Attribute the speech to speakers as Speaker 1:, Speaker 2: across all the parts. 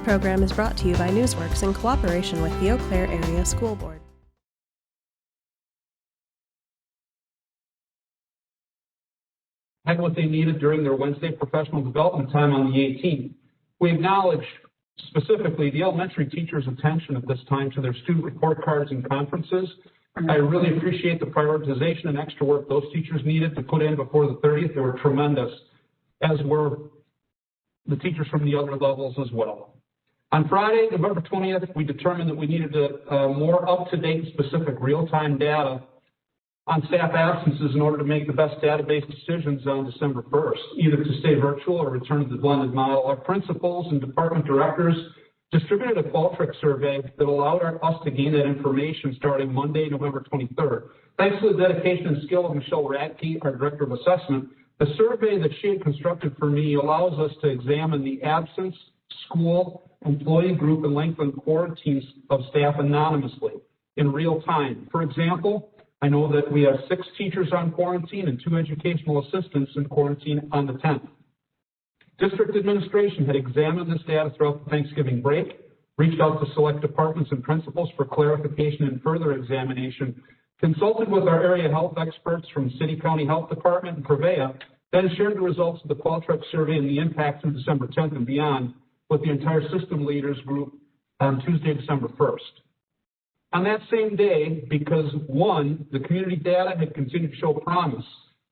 Speaker 1: program is brought to you by Newsworks in cooperation with the Eau Claire Area School Board.
Speaker 2: Had what they needed during their Wednesday professional development time on the 18th. We acknowledge specifically the elementary teachers' attention at this time to their student report cards and conferences. I really appreciate the prioritization and extra work those teachers needed to put in before the 30th. They were tremendous, as were the teachers from the other levels as well. On Friday, November 20th, we determined that we needed more up-to-date specific real-time data on staff absences in order to make the best database decisions on December 1st, either to stay virtual or return to the blended model. Our principals and department directors distributed a Qualtrics survey that allowed us to gain that information starting Monday, November 23rd. Thanks to the dedication and skill of Michelle Radke, our Director of Assessment, the survey that she had constructed for me allows us to examine the absence, school, employee group, and length of quarantines of staff anonymously in real time. For example, I know that we have 6 teachers on quarantine and 2 educational assistants in quarantine on the 10th. District administration had examined this data throughout the Thanksgiving break, reached out to select departments and principals for clarification and further examination, consulted with our area health experts from City County Health Department and Prevea, then shared the results of the Qualtrics survey and the impact through December 10th and beyond with the entire system leaders group on Tuesday, December 1st. On that same day, because one, the community data had continued to show promise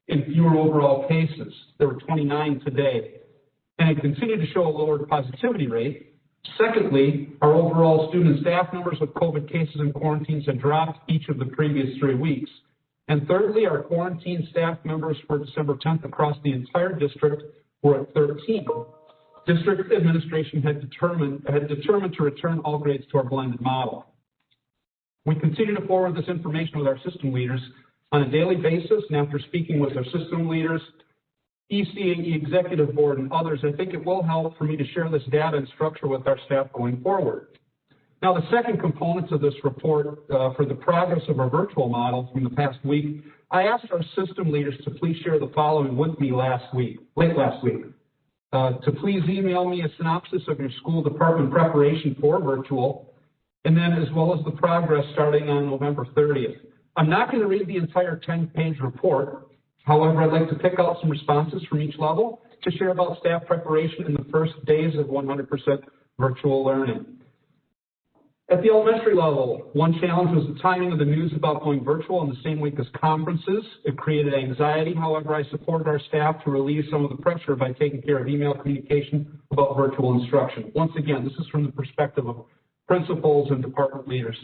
Speaker 2: in fewer overall cases, there were 29 today, and it continued to show a lower positivity rate. Secondly, our overall student and staff numbers with COVID cases and quarantines had dropped each of the previous 3 weeks. And thirdly, our quarantine staff members for December 10th across the entire district were at 13. District administration had determined to return all grades to our blended model. We continue to forward this information with our system leaders on a daily basis, and after speaking with our system leaders, ECASD executive board, and others, I think it will help for me to share this data and structure with our staff going forward. Now, the second component of this report for the progress of our virtual model from the past week, I asked our system leaders to please share the following with me late last week. To please email me a synopsis of your school department preparation for virtual, and then as well as the progress starting on November 30th. I'm not going to read the entire 10-page report. However, I'd like to pick out some responses from each level to share about staff preparation in the first days of 100% virtual learning. At the elementary level, one challenge was the timing of the news about going virtual in the same week as conferences. It created anxiety. However, I supported our staff to relieve some of the pressure by taking care of email communication about virtual instruction. Once again, this is from the perspective of principals and department leaders.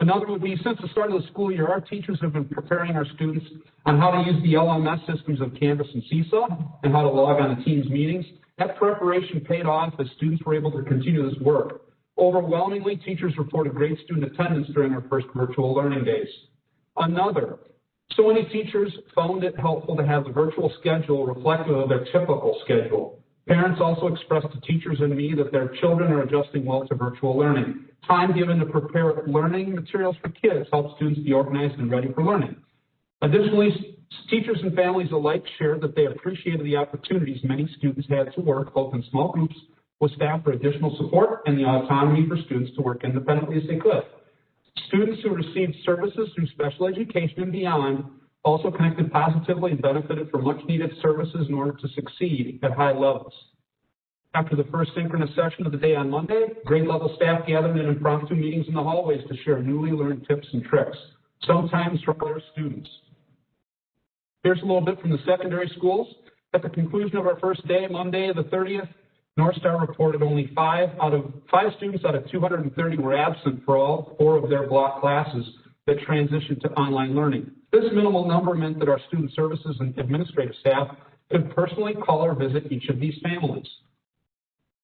Speaker 2: Another would be, since the start of the school year, our teachers have been preparing our students on how to use the LMS systems of Canvas and Seesaw and how to log on to Teams meetings. That preparation paid off as students were able to continue this work. Overwhelmingly, teachers reported great student attendance during our first virtual learning days. So many teachers found it helpful to have the virtual schedule reflective of their typical schedule. Parents also expressed to teachers and me that their children are adjusting well to virtual learning. Time given to prepare learning materials for kids helps students be organized and ready for learning. Additionally, teachers and families alike shared that they appreciated the opportunities many students had to work both in small groups with staff for additional support and the autonomy for students to work independently as they could. Students who received services through special education and beyond also connected positively and benefited from much needed services in order to succeed at high levels. After the first synchronous session of the day on Monday, grade level staff gathered in impromptu meetings in the hallways to share newly learned tips and tricks, sometimes from their students. Here's a little bit from the secondary schools. At the conclusion of our first day, Monday the 30th, North Star reported only 5 students out of 230 were absent for all 4 of their block classes that transitioned to online learning. This minimal number meant that our student services and administrative staff could personally call or visit each of these families.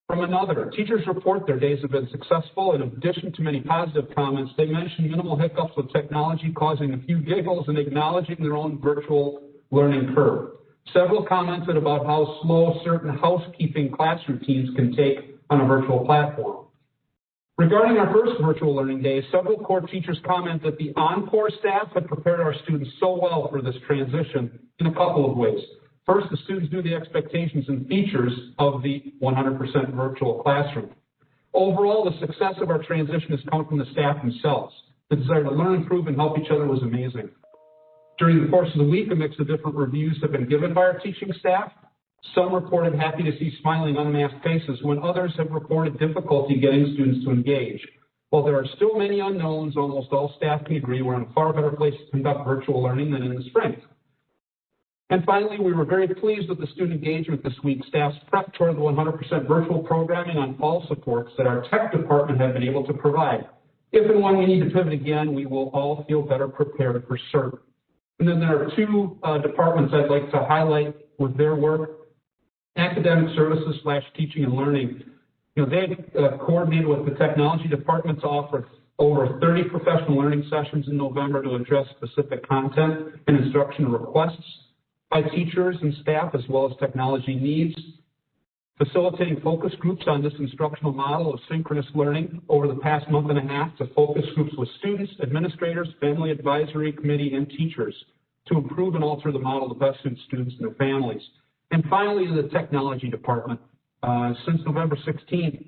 Speaker 2: From another, teachers report their days have been successful. In addition to many positive comments, they mentioned minimal hiccups with technology causing a few giggles and acknowledging their own virtual learning curve. Several commented about how slow certain housekeeping class routines can take on a virtual platform. Regarding our first virtual learning day, several core teachers comment that the OnCore staff had prepared our students so well for this transition in a couple of ways. First, the students knew the expectations and features of the 100% virtual classroom. Overall, the success of our transition has come from the staff themselves. The desire to learn, improve, and help each other was amazing. During the course of the week, a mix of different reviews have been given by our teaching staff. Some reported happy to see smiling, unmasked faces, when others have reported difficulty getting students to engage. While there are still many unknowns, almost all staff can agree we're in a far better place to conduct virtual learning than in the spring. And finally, we were very pleased with the student engagement this week. Staff's prep toward the 100% virtual programming on fall supports that our tech department have been able to provide. If and when we need to pivot again, we will all feel better prepared for certain. And then there are two departments I'd like to highlight with their work. Academic services / teaching and learning. They coordinated with the technology department to offer over 30 professional learning sessions in November to address specific content and instruction requests by teachers and staff, as well as technology needs. Facilitating focus groups on this instructional model of synchronous learning over the past month and a half to focus groups with students, administrators, family advisory committee, and teachers to improve and alter the model to best suit students and their families. And finally, to the technology department. Since November 16th,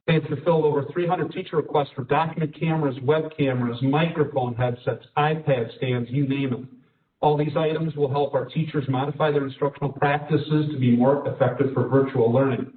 Speaker 2: they had fulfilled over 300 teacher requests for document cameras, web cameras, microphone headsets, iPad stands, you name it. All these items will help our teachers modify their instructional practices to be more effective for virtual learning.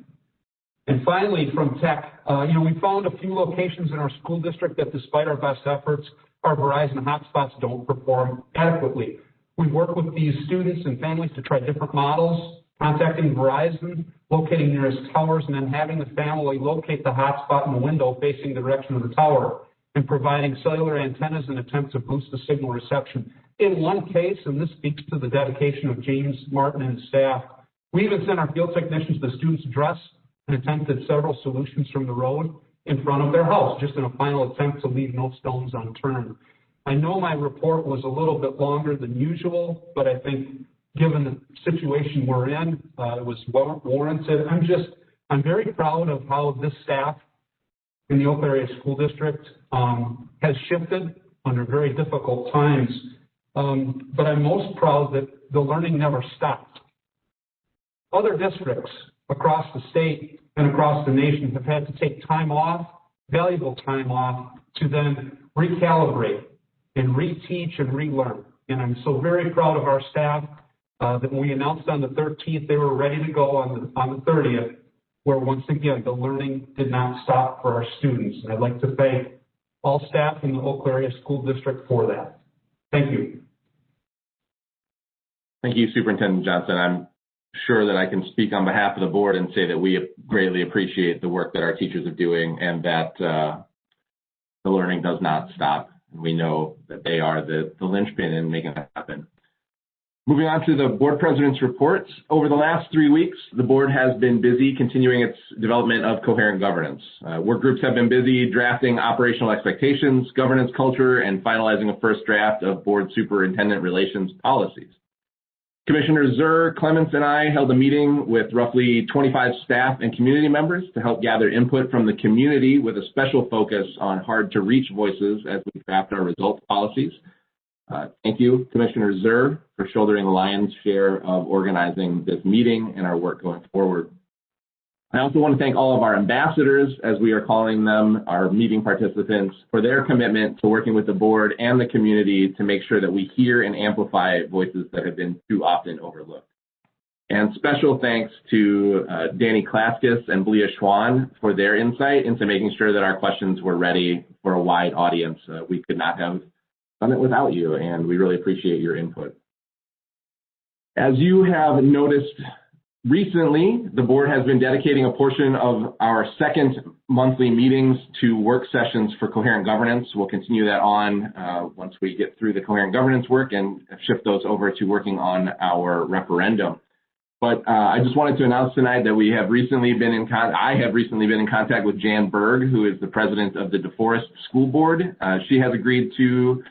Speaker 2: And finally, from tech, we found a few locations in our school district that, despite our best efforts, our Verizon hotspots don't perform adequately. We work with these students and families to try different models, contacting Verizon, locating nearest towers, and then having the family locate the hotspot in the window facing the direction of the tower, and providing cellular antennas in an attempt to boost the signal reception. In one case, and this speaks to the dedication of James Martin and his staff, we even sent our field technicians to the student's address and attempted several solutions from the road in front of their house, just in a final attempt to leave no stones unturned. I know my report was a little bit longer than usual, but I think given the situation we're in, it was well warranted. I'm very proud of how this staff in the Oak Area School District has shifted under very difficult times. But I'm most proud that the learning never stopped. Other districts across the state and across the nation have had to take time off, valuable time off, to then recalibrate and reteach and relearn. And I'm so very proud of our staff that when we announced on the 13th, they were ready to go on the 30th, where once again, the learning did not stop for our students. And I'd like to thank all staff in the Oak Area School District for that. Thank you.
Speaker 3: Thank you, Superintendent Johnson. I'm sure that I can speak on behalf of the board and say that we greatly appreciate the work that our teachers are doing, and that the learning does not stop. We know that they are the linchpin in making that happen. Moving on to the board president's reports. Over the last 3 weeks, the board has been busy continuing its development of coherent governance. Work groups have been busy drafting operational expectations, governance culture, and finalizing a first draft of board superintendent relations policies. Commissioner Zur, Clements, and I held a meeting with roughly 25 staff and community members to help gather input from the community, with a special focus on hard-to-reach voices as we craft our results policies. Thank you, Commissioner Zur, for shouldering the lion's share of organizing this meeting and our work going forward. I also want to thank all of our ambassadors, as we are calling them, our meeting participants, for their commitment to working with the board and the community to make sure that we hear and amplify voices that have been too often overlooked. And special thanks to Danny Klaskis and Blia Schwan for their insight into making sure that our questions were ready for a wide audience. We could not have done it without you, and we really appreciate your input. As you have noticed recently, the board has been dedicating a portion of our second monthly meetings to work sessions for coherent governance. We'll continue that on once we get through the coherent governance work and shift those over to working on our referendum. But I just wanted to announce tonight that I have recently been in contact with Jan Berg, who is the president of the DeForest School Board. She has agreed to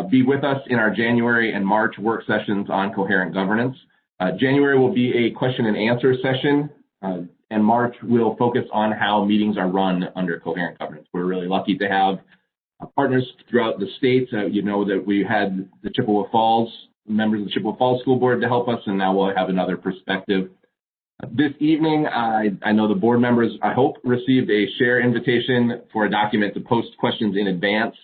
Speaker 3: be with us in our January and March work sessions on coherent governance. January will be a question and answer session, and March will focus on how meetings are run under coherent governance. We're really lucky to have partners throughout the state. You know that we had the Chippewa Falls members of the Chippewa Falls School Board to help us, and now we'll have another perspective. This evening, I know the board members, I hope, received a share invitation for a document to post questions in advance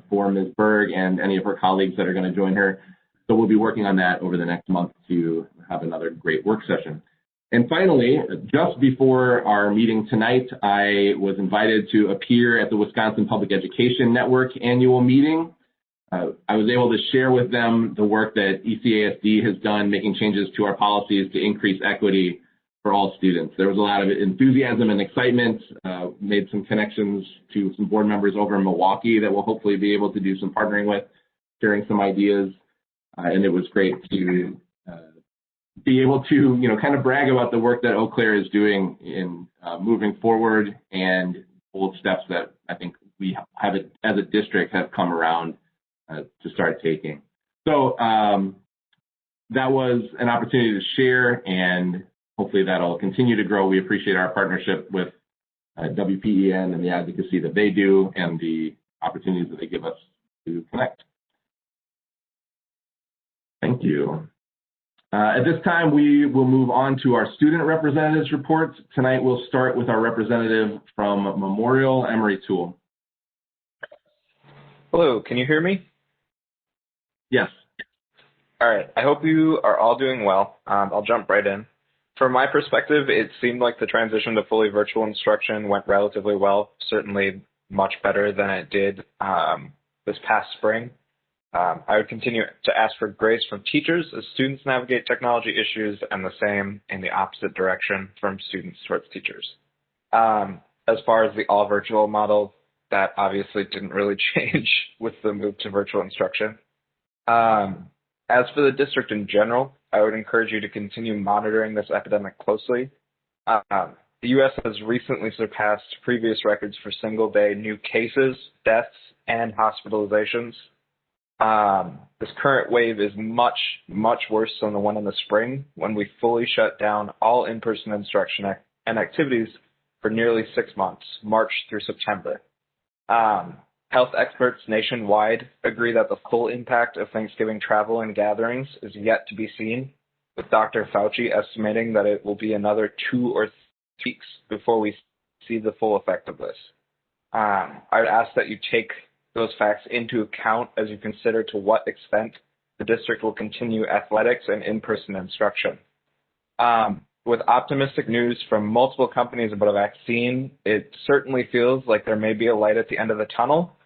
Speaker 3: for Ms. Berg and any of her colleagues that are going to join her. So we'll be working on that over the next month to have another great work session. And finally, just before our meeting tonight, I was invited to appear at the Wisconsin Public Education Network annual meeting. I was able to share with them the work that ECASD has done, making changes to our policies to increase equity for all students. There was a lot of enthusiasm and excitement, made some connections to some board members over in Milwaukee that we'll hopefully be able to do some partnering with, sharing some ideas. And it was great to be able to, kind of brag about the work that Eau Claire is doing in moving forward and bold steps that I think we have, as a district, have come around to start taking. So that was an opportunity to share, and hopefully that'll continue to grow. We appreciate our partnership with WPEN and the advocacy that they do and the opportunities that they give us to connect. Thank you. At this time, we will move on to our student representatives reports. Tonight, we'll start with our representative from Memorial, Emery Toole.
Speaker 4: Hello, can you hear me?
Speaker 3: Yes.
Speaker 4: All right, I hope you are all doing well. I'll jump right in. From my perspective, it seemed like the transition to fully virtual instruction went relatively well, certainly much better than it did this past spring. I would continue to ask for grace from teachers as students navigate technology issues, and the same in the opposite direction from students towards teachers. As far as the all virtual model, that obviously didn't really change with the move to virtual instruction. As for the district in general, I would encourage you to continue monitoring this epidemic closely. The U.S. has recently surpassed previous records for single-day new cases, deaths, and hospitalizations. This current wave is much, much worse than the one in the spring, when we fully shut down all in-person instruction and activities for nearly 6 months, March through September. Health experts nationwide agree that the full impact of Thanksgiving travel and gatherings is yet to be seen, with Dr. Fauci estimating that it will be another 2 or 3 weeks before we see the full effect of this. I would ask that you take those facts into account as you consider to what extent the district will continue athletics and in-person instruction. With optimistic news from multiple companies about a vaccine, it certainly feels like there may be a light at the end of the tunnel.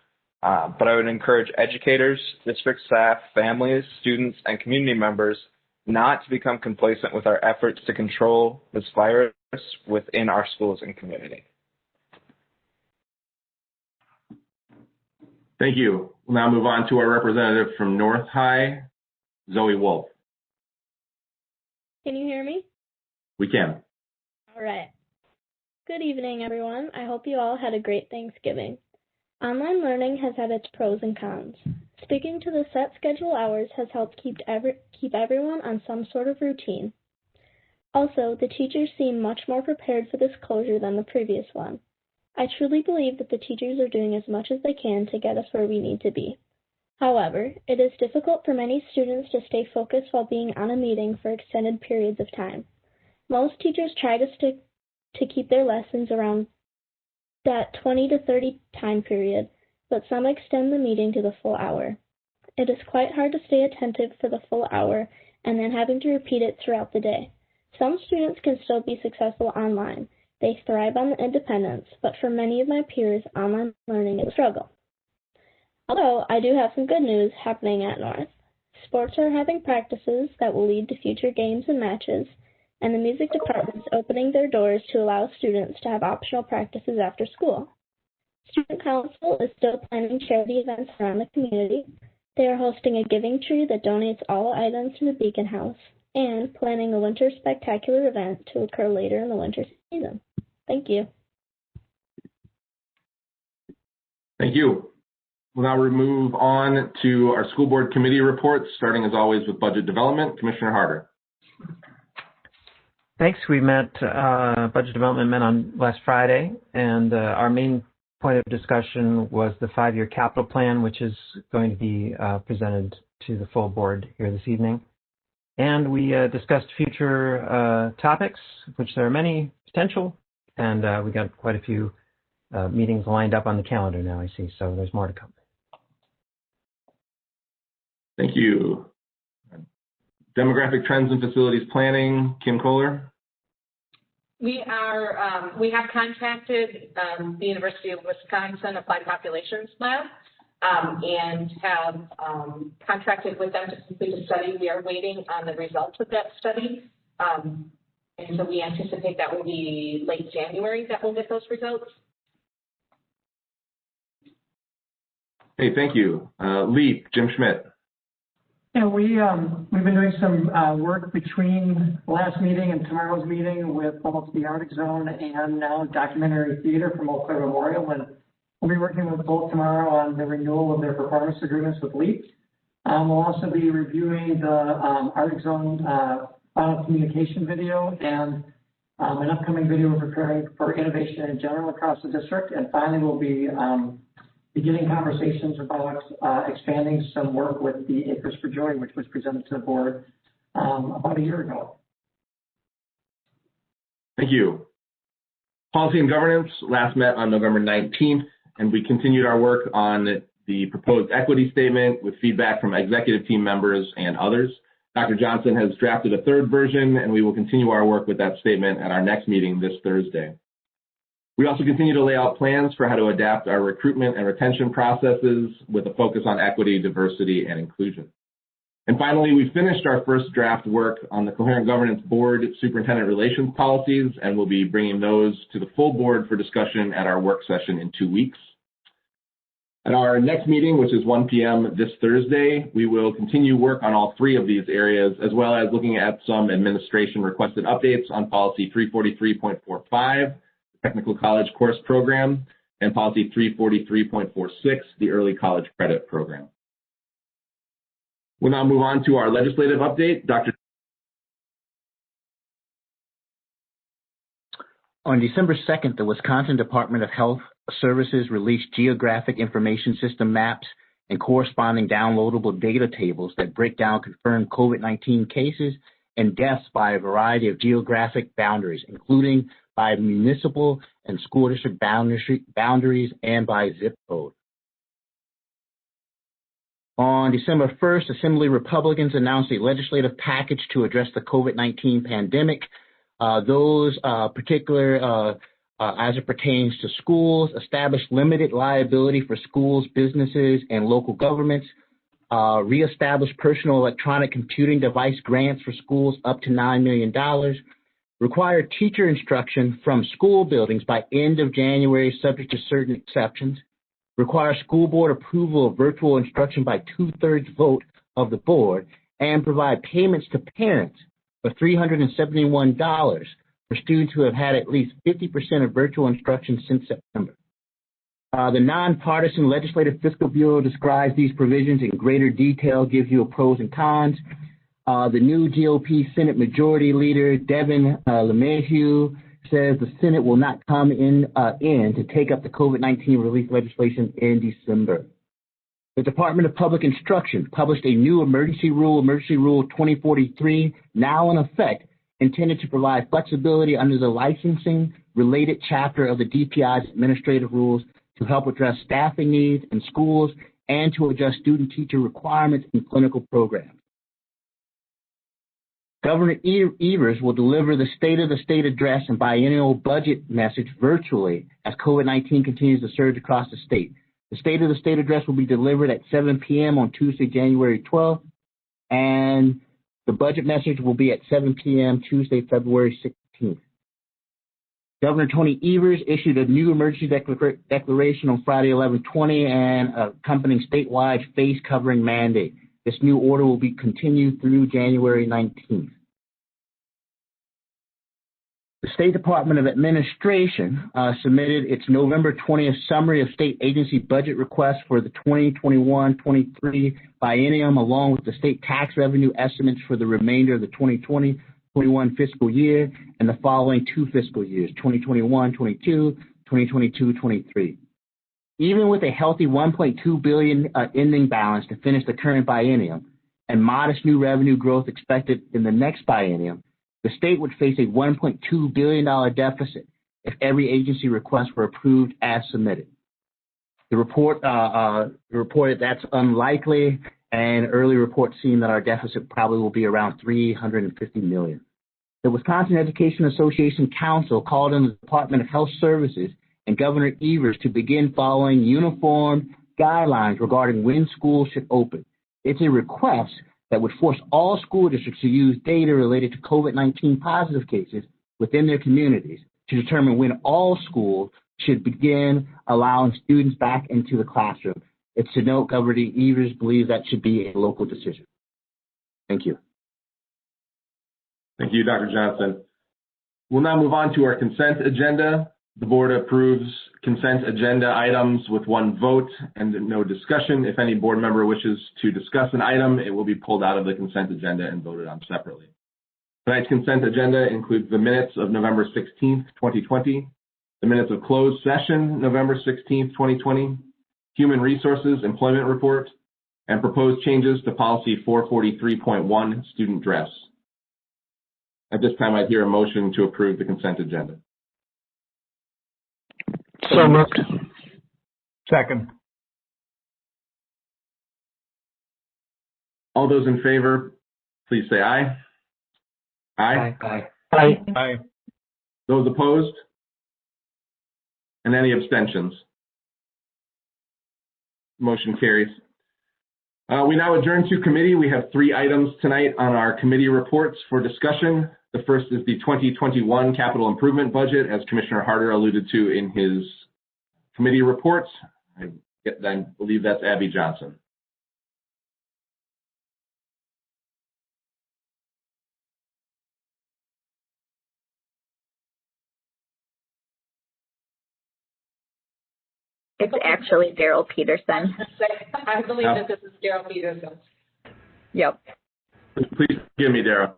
Speaker 4: But I would encourage educators, district staff, families, students, and community members not to become complacent with our efforts to control this virus within our schools and community.
Speaker 3: Thank you. We'll now move on to our representative from North High, Zoe Wolf.
Speaker 5: Can you hear me?
Speaker 3: We can.
Speaker 5: All right. Good evening, everyone. I hope you all had a great Thanksgiving. Online learning has had its pros and cons. Sticking to the set schedule hours has helped keep everyone on some sort of routine. Also, the teachers seem much more prepared for this closure than the previous one. I truly believe that the teachers are doing as much as they can to get us where we need to be. However, it is difficult for many students to stay focused while being on a meeting for extended periods of time. Most teachers try to stick to keep their lessons around that 20 to 30 time period, but some extend the meeting to the full hour. It is quite hard to stay attentive for the full hour and then having to repeat it throughout the day. Some students can still be successful online. They thrive on the independence, but for many of my peers, online learning is a struggle. Although I do have some good news happening at North. Sports are having practices that will lead to future games and matches, and the music department is opening their doors to allow students to have optional practices after school. Student Council is still planning charity events around the community. They are hosting a giving tree that donates all items to the Beacon House, and planning a winter spectacular event to occur later in the winter season. Thank you.
Speaker 3: Thank you. We'll now move on to our school board committee reports, starting as always with budget development. Commissioner Harder.
Speaker 6: Thanks. We met, budget development met on last Friday, and our main point of discussion was the 5-year capital plan, which is going to be presented to the full board here this evening. And we discussed future topics, which there are many potential, and we got quite a few meetings lined up on the calendar now, I see, so there's more to come.
Speaker 3: Thank you. Demographic trends and facilities planning, Kim Kohler.
Speaker 7: We have contacted the University of Wisconsin Applied Populations Lab and have contracted with them to complete a study. We are waiting on the results of that study. And so we anticipate that will be late January that we'll get those results.
Speaker 3: Hey, thank you. LEAP, Jim Schmidt.
Speaker 8: Yeah, we've been doing some work between the last meeting and tomorrow's meeting with both the Arctic Zone and now Documentary Theater from Eau Claire Memorial, and we'll be working with both tomorrow on the renewal of their performance agreements with LEAP. We'll also be reviewing the Arctic Zone final communication video and an upcoming video we're preparing for innovation in general across the district. And finally, we'll be beginning conversations about expanding some work with the Acres for Joy, which was presented to the board about a year ago.
Speaker 3: Thank you. Policy and governance last met on November 19th, and we continued our work on the proposed equity statement with feedback from executive team members and others. Dr. Johnson has drafted a third version, and we will continue our work with that statement at our next meeting this Thursday. We also continue to lay out plans for how to adapt our recruitment and retention processes with a focus on equity, diversity, and inclusion. And finally, we finished our first draft work on the Coherent Governance Board Superintendent Relations policies, and we'll be bringing those to the full board for discussion at our work session in 2 weeks. At our next meeting, which is 1 p.m. this Thursday, we will continue work on all three of these areas, as well as looking at some administration requested updates on policy 343.45, Technical College Course Program, and policy 343.46, the Early College Credit Program. We'll now move on to our legislative update. Dr.
Speaker 9: On December 2nd, the Wisconsin Department of Health Services released Geographic Information System maps and corresponding downloadable data tables that break down confirmed COVID-19 cases and deaths by a variety of geographic boundaries, including by municipal and school district boundaries and by zip code. On December 1st, Assembly Republicans announced a legislative package to address the COVID-19 pandemic. Those particular, as it pertains to schools, establish limited liability for schools, businesses, and local governments, reestablish personal electronic computing device grants for schools up to $9 million, require teacher instruction from school buildings by end of January subject to certain exceptions, require school board approval of virtual instruction by 2/3 vote of the board, and provide payments to parents for $371 for students who have had at least 50% of virtual instruction since September. The Nonpartisan Legislative Fiscal Bureau describes these provisions in greater detail, gives you a pros and cons. The new GOP Senate Majority Leader, Devin LeMahieu, says the Senate will not come in to take up the COVID-19 relief legislation in December. The Department of Public Instruction published a new Emergency Rule 2043, now in effect, intended to provide flexibility under the licensing-related chapter of the DPI's administrative rules to help address staffing needs in schools and to adjust student-teacher requirements in clinical programs. Governor Evers will deliver the State of the State address and biennial budget message virtually as COVID-19 continues to surge across the state. The State of the State address will be delivered at 7 p.m. on Tuesday, January 12th, and the budget message will be at 7 p.m. Tuesday, February 16th. Governor Tony Evers issued a new emergency declaration on Friday, 11/20, and accompanying statewide face covering mandate. This new order will be continued through January 19th. The State Department of Administration submitted its November 20th summary of state agency budget requests for the 2021-23 biennium, along with the state tax revenue estimates for the remainder of the 2020-21 fiscal year and the following 2 fiscal years, 2021-22, 2022-23. Even with a healthy $1.2 billion ending balance to finish the current biennium, and modest new revenue growth expected in the next biennium, the state would face a $1.2 billion deficit if every agency request were approved as submitted. The report reported that's unlikely, and early reports seem that our deficit probably will be around $350 million. The Wisconsin Education Association Council called on the Department of Health Services and Governor Evers to begin following uniform guidelines regarding when schools should open. It's a request that would force all school districts to use data related to COVID-19 positive cases within their communities to determine when all schools should begin allowing students back into the classroom. It's to note Governor Evers believes that should be a local decision. Thank you.
Speaker 3: Thank you, Dr. Johnson. We'll now move on to our consent agenda. The board approves consent agenda items with one vote and no discussion. If any board member wishes to discuss an item, it will be pulled out of the consent agenda and voted on separately. Tonight's consent agenda includes the minutes of November 16th, 2020, the minutes of closed session, November 16th, 2020, Human Resources Employment Report, and proposed changes to Policy 443.1, Student Dress. At this time, I'd hear a motion to approve the consent agenda.
Speaker 10: So moved. Second.
Speaker 3: All those in favor, please say aye. Aye.
Speaker 10: Aye. Aye. Aye.
Speaker 3: Those opposed? And any abstentions? Motion carries. We now adjourn to committee. We have 3 items tonight on our committee reports for discussion. The first is the 2021 capital improvement budget, as Commissioner Harder alluded to in his committee reports. I believe that's Abby Johnson.
Speaker 11: It's actually Daryl Peterson.
Speaker 7: I believe that this is Daryl Peterson.
Speaker 11: Yep.
Speaker 3: Please give me, Daryl.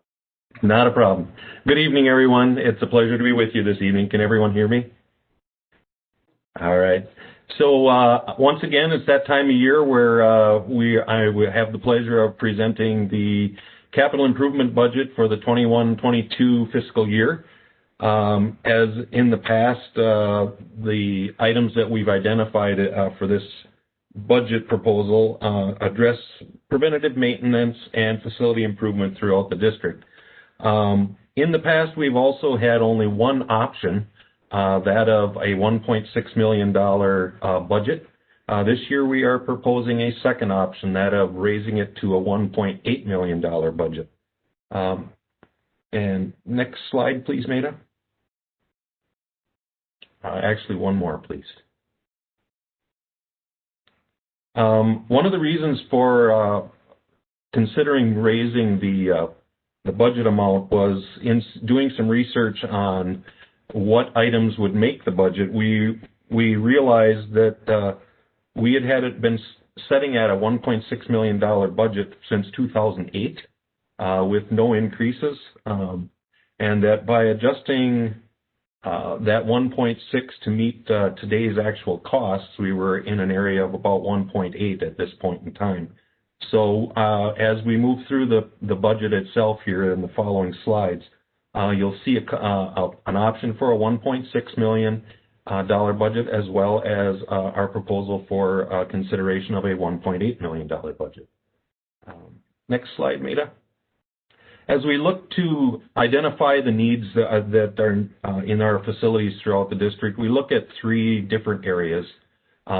Speaker 12: Not a problem. Good evening, everyone. It's a pleasure to be with you this evening. Can everyone hear me? All right. So once again, it's that time of year where I have the pleasure of presenting the capital improvement budget for the 21-22 fiscal year. As in the past, the items that we've identified for this budget proposal address preventative maintenance and facility improvement throughout the district. In the past, we've also had only one option, that of a $1.6 million budget. This year, we are proposing a second option, that of raising it to a $1.8 million budget. And next slide, please, Maida. Actually, one more, please. One of the reasons for considering raising the budget amount was in doing some research on what items would make the budget. We realized that we had it been setting at a $1.6 million budget since 2008 with no increases, and that by adjusting that 1.6 to meet today's actual costs, we were in an area of about 1.8 at this point in time. So as we move through the budget itself here in the following slides, you'll see an option for a $1.6 million budget, as well as our proposal for consideration of a $1.8 million budget. Next slide, Maida. As we look to identify the needs that are in our facilities throughout the district, we look at 3 different areas.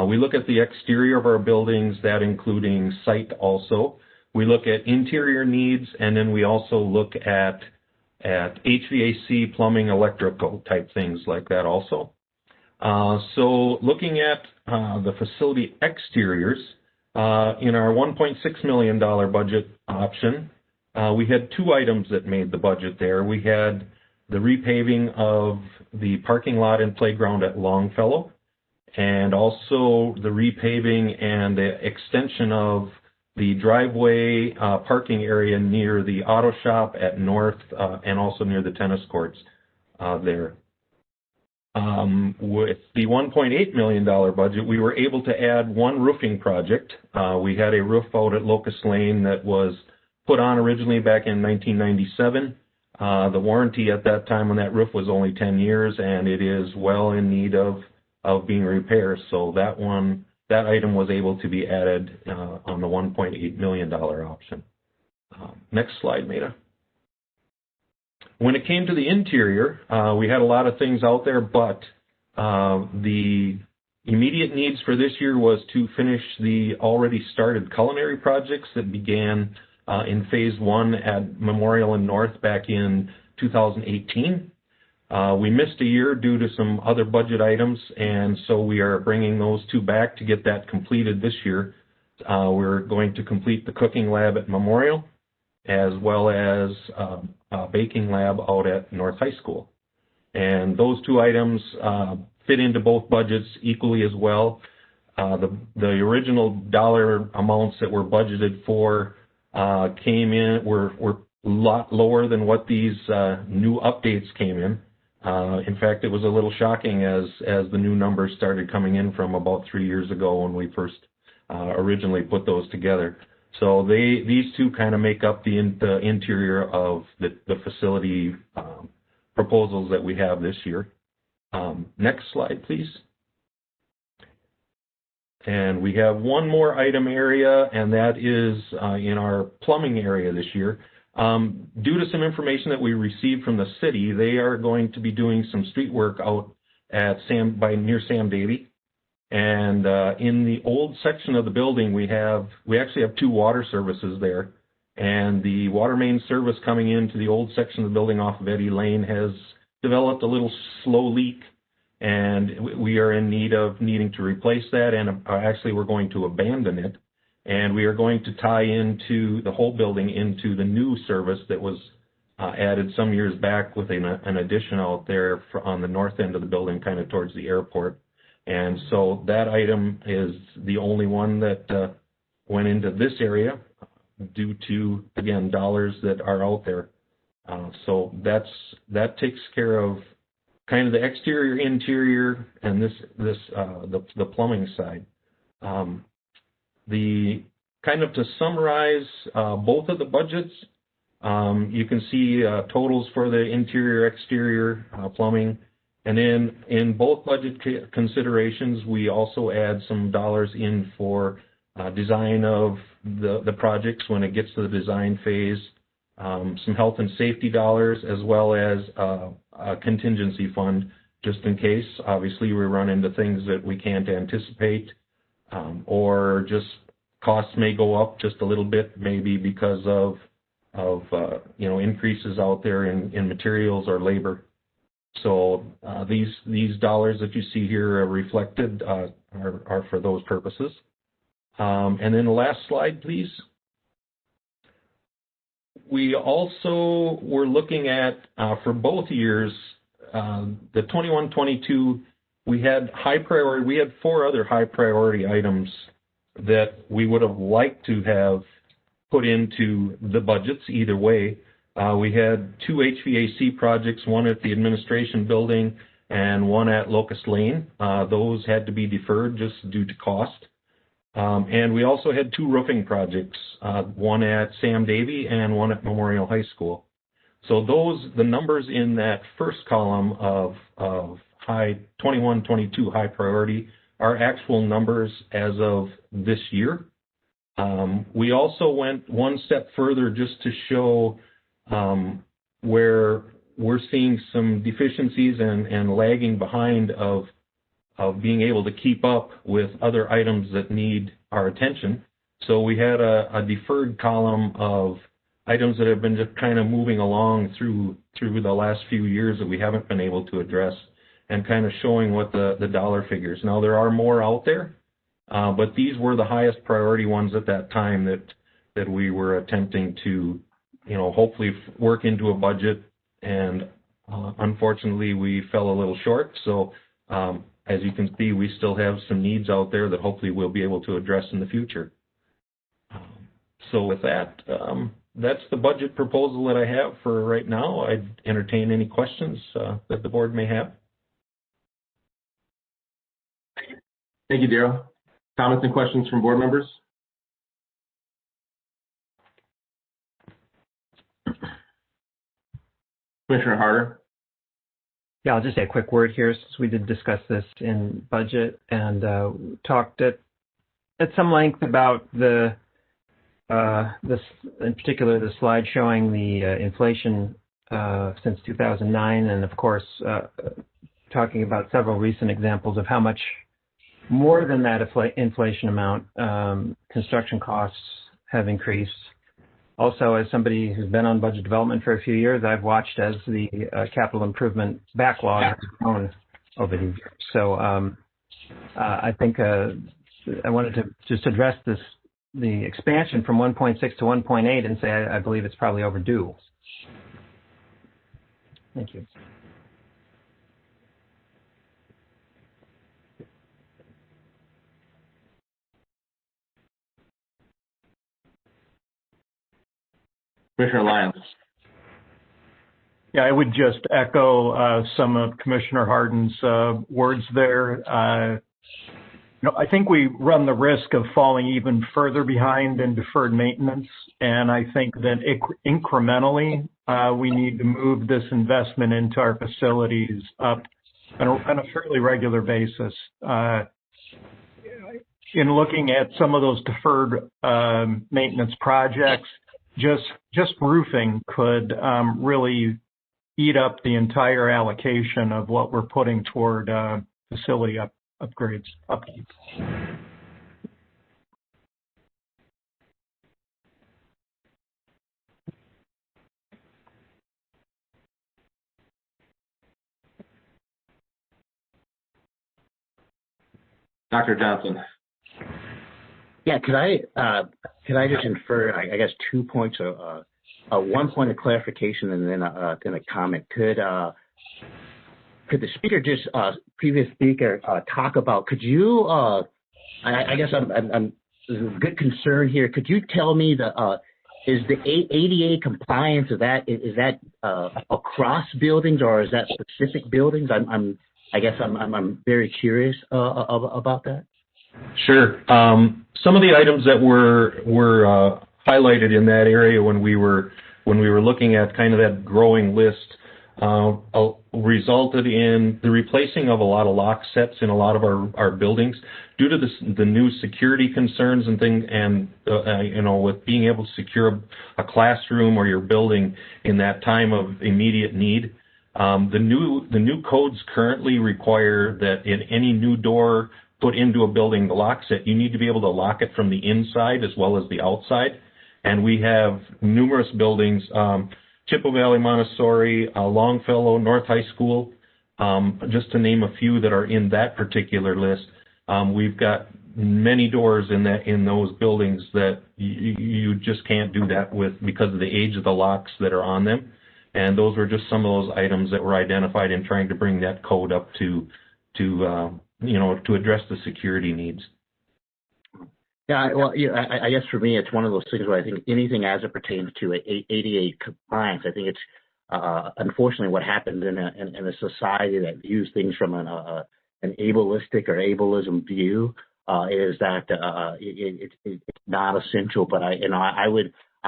Speaker 12: We look at the exterior of our buildings, that including site also. We look at interior needs, and then we also look at HVAC, plumbing, electrical type things like that also. So looking at the facility exteriors, in our $1.6 million budget option, we had 2 items that made the budget there. We had the repaving of the parking lot and playground at Longfellow, and also the repaving and the extension of the driveway parking area near the auto shop at North and also near the tennis courts there. With the $1.8 million budget, we were able to add 1 roofing project. We had a roof out at Locust Lane that was put on originally back in 1997. The warranty at that time on that roof was only 10 years, and it is well in need of being repaired. So that item was able to be added on the $1.8 million option. Next slide, Maida. When it came to the interior, we had a lot of things out there, but the immediate needs for this year was to finish the already started culinary projects that began in phase 1 at Memorial and North back in 2018. We missed a year due to some other budget items, and so we are bringing those two back to get that completed this year. We're going to complete the cooking lab at Memorial, as well as a baking lab out at North High School. And those two items fit into both budgets equally as well. The original dollar amounts that were budgeted for were a lot lower than what these new updates came in. In fact, it was a little shocking as the new numbers started coming in from about 3 years ago when we first originally put those together. So these two kind of make up the interior of the facility proposals that we have this year. Next slide, please. And we have one more item area, and that is in our plumbing area this year. Due to some information that we received from the city, they are going to be doing some street work out at near Sam Davy. And in the old section of the building, we actually have 2 water services there. And the water main service coming into the old section of the building off of Eddy Lane has developed a little slow leak. And we are in need of needing to replace that. And actually, we're going to abandon it. And we are going to tie into the whole building into the new service that was added some years back with an addition out there on the north end of the building, kind of towards the airport. And so that item is the only one that went into this area due to, again, dollars that are out there. So that takes care of kind of the exterior, interior, and the plumbing side. To summarize both of the budgets, you can see totals for the interior, exterior, plumbing. And then in both budget considerations, we also add some dollars in for design of the projects when it gets to the design phase, some health and safety dollars, as well as a contingency fund, just in case. Obviously, we run into things that we can't anticipate, or just costs may go up just a little bit, maybe because of increases out there in materials or labor. So these dollars that you see here are reflected are for those purposes. And then the last slide, please. We also were looking at, for both years, the 21-22, we had high priority. We had 4 other high priority items that we would have liked to have put into the budgets either way. We had 2 HVAC projects, one at the administration building and one at Locust Lane. Those had to be deferred just due to cost. And we also had 2 roofing projects, one at Sam Davy and one at Memorial High School. So the numbers in that first column of high 21-22 high priority are actual numbers as of this year. We also went one step further just to show where we're seeing some deficiencies and lagging behind of being able to keep up with other items that need our attention. So we had a deferred column of items that have been just kind of moving along through the last few years that we haven't been able to address, and kind of showing what the dollar figures. Now, there are more out there, but these were the highest priority ones at that time that we were attempting to, hopefully work into a budget. And unfortunately, we fell a little short. So as you can see, we still have some needs out there that hopefully we'll be able to address in the future. So with that, that's the budget proposal that I have for right now. I'd entertain any questions that the board may have.
Speaker 3: Thank you, Daryl. Comments and questions from board members? Commissioner Harder?
Speaker 6: Yeah, I'll just say a quick word here since we did discuss this in budget and talked at some length about this, in particular, the slide showing the inflation since 2009, and of course, talking about several recent examples of how much more than that inflation amount construction costs have increased. Also, as somebody who's been on budget development for a few years, I've watched as the capital improvement backlog has grown over the years. So I think I wanted to just address the expansion from 1.6 to 1.8 and say I believe it's probably overdue. Thank you.
Speaker 3: Commissioner Lyons?
Speaker 10: Yeah, I would just echo some of Commissioner Hardin's words there. I think we run the risk of falling even further behind in deferred maintenance, and I think that incrementally we need to move this investment into our facilities up on a fairly regular basis. In looking at some of those deferred maintenance projects, just roofing could really eat up the entire allocation of what we're putting toward facility upgrades, upkeep.
Speaker 3: Dr. Johnson?
Speaker 9: Yeah, could I just infer, I guess, 2 points, one point of clarification and then a comment. Could the speaker just, previous speaker, talk about, could you, I guess there's a good concern here. Could you tell me is the ADA compliance, is that across buildings or is that specific buildings? I'm very curious about that.
Speaker 12: Sure. Some of the items that were highlighted in that area when we were looking at kind of that growing list resulted in the replacing of a lot of lock sets in a lot of our buildings due to the new security concerns and things, and with being able to secure a classroom or your building in that time of immediate need. The new codes currently require that in any new door put into a building, the lock set, you need to be able to lock it from the inside as well as the outside. And we have numerous buildings, Chippewa Valley Montessori, Longfellow, North High School, just to name a few that are in that particular list. We've got many doors in those buildings that you just can't do that with because of the age of the locks that are on them. And those were just some of those items that were identified in trying to bring that code up to address the security needs.
Speaker 9: Yeah, well, I guess for me, it's one of those things where I think anything as it pertains to ADA compliance, I think it's unfortunately what happens in a society that views things from an ableistic or ableism view is that it's not essential. But I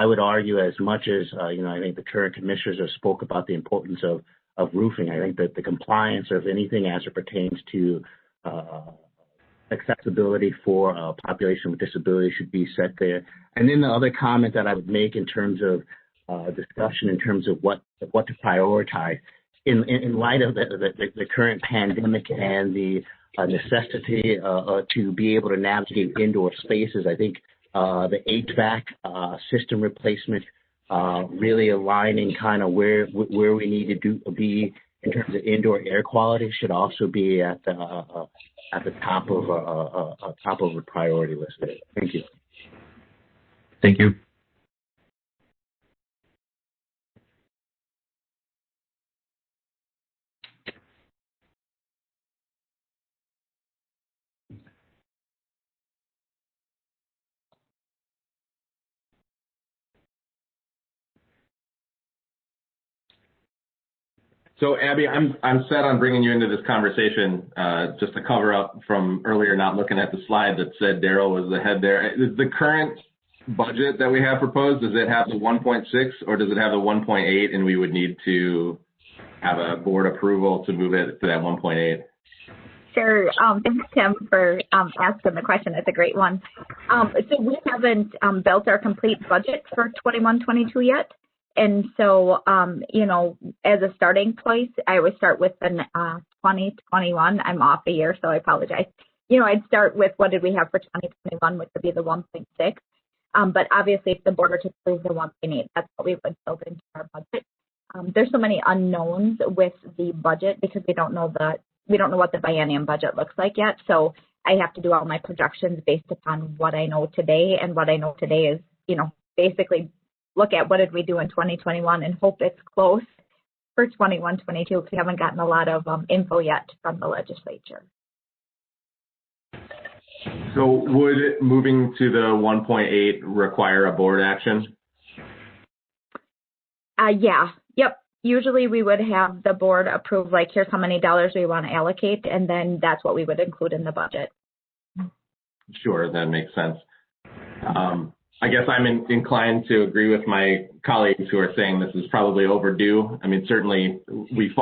Speaker 9: would argue, as much as I think the current commissioners have spoke about the importance of roofing. I think that the compliance of anything as it pertains to accessibility for a population with disability should be set there. And then the other comment that I would make in terms of discussion in terms of what to prioritize in light of the current pandemic and the necessity to be able to navigate indoor spaces. I think the HVAC system replacement, really aligning kind of where we need to be in terms of indoor air quality should also be at the top of the priority list. Thank you.
Speaker 12: Thank you.
Speaker 3: So, Abby, I'm set on bringing you into this conversation just to cover up from earlier not looking at the slide that said Daryl was the head there. The current budget that we have proposed, does it have the 1.6 or does it have the 1.8 and we would need to have a board approval to move it to that 1.8.
Speaker 11: Sure. Thanks, Tim, for asking the question. It's a great one. So we haven't built our complete budget for 21-22 yet. And so, you know, as a starting place, I would start with the 2021. I'm off a year, so I apologize. You know, I'd start with what did we have for 2021, which would be the 1.6. But obviously, if the board were to approve the 1.8, that's what we would build into our budget. There's so many unknowns with the budget because we don't know what the biennium budget looks like yet. So I have to do all my projections based upon what I know today. And what I know today is, you know, basically look at what did we do in 2021 and hope it's close for 21-22 because we haven't gotten a lot of info yet from the legislature.
Speaker 3: So would moving to the 1.8 require a board action?
Speaker 11: Yeah. Yep. Usually we would have the board approve, like, here's how many dollars we want to allocate, and then that's what we would include in the budget.
Speaker 3: Sure, that makes sense. I guess I'm inclined to agree with my colleagues who are saying this is probably overdue. I mean, certainly we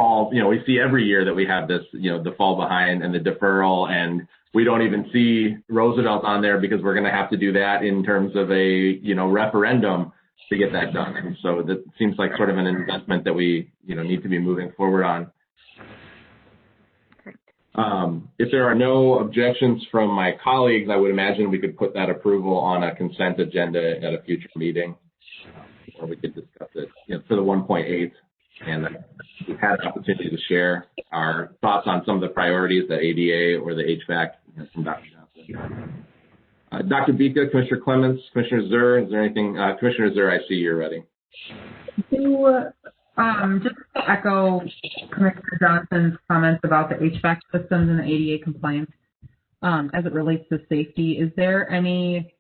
Speaker 3: see every year that we have this, the fall behind and the deferral, and we don't even see Roosevelt on there because we're going to have to do that in terms of a, referendum to get that done. And so that seems like sort of an investment that we, need to be moving forward on. If there are no objections from my colleagues, I would imagine we could put that approval on a consent agenda at a future meeting, or we could discuss it for the 1.8. And we've had an opportunity to share our thoughts on some of the priorities, the ADA or the HVAC from Dr. Johnson. Dr. Bika, Commissioner Clements, Commissioner Zur, is there anything? Commissioner Zur, I see you're ready.
Speaker 13: Just to echo Commissioner Johnson's comments about the HVAC systems and the ADA compliance as it relates to safety, is there any?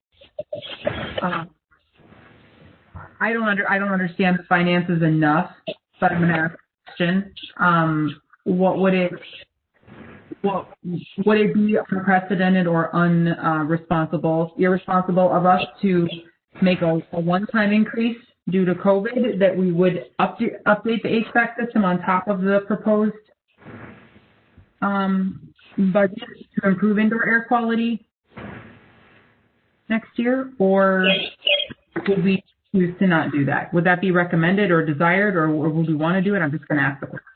Speaker 13: I don't understand the finances enough, but I'm going to ask a question. What would it be unprecedented or irresponsible of us to make a one-time increase due to COVID that we would update the HVAC system on top of the proposed budget to improve indoor air quality next year? Or would we choose to not do that? Would that be recommended or desired, or would we want to do it? I'm just going to ask the question.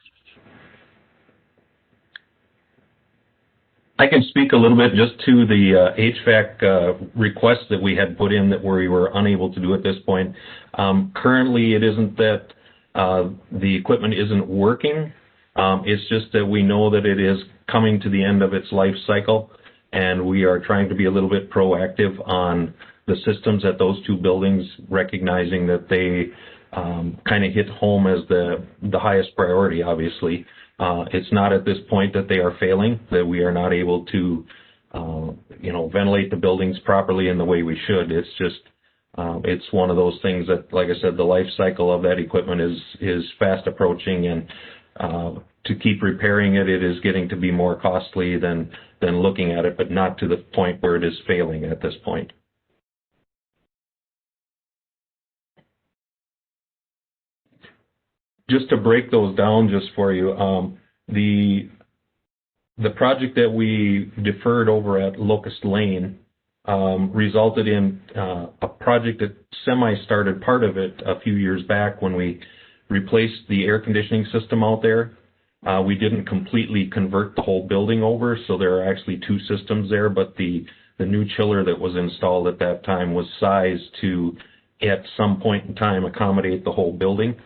Speaker 12: I can speak a little bit just to the HVAC requests that we had put in that we were unable to do at this point. Currently, it isn't that the equipment isn't working. It's just that we know that it is coming to the end of its life cycle, and we are trying to be a little bit proactive on the systems at those two buildings, recognizing that they kind of hit home as the highest priority, obviously. It's not at this point that they are failing, that we are not able to, ventilate the buildings properly in the way we should. It's just, it's one of those things that, like I said, the life cycle of that equipment is fast approaching, and to keep repairing it, it is getting to be more costly than looking at it, but not to the point where it is failing at this point. Just to break those down just for you, the project that we deferred over at Locust Lane resulted in a project that semi-started part of it a few years back when we replaced the air conditioning system out there. We didn't completely convert the whole building over, so there are actually two systems there, but the new chiller that was installed at that time was sized to, at some point in time, accommodate the whole building.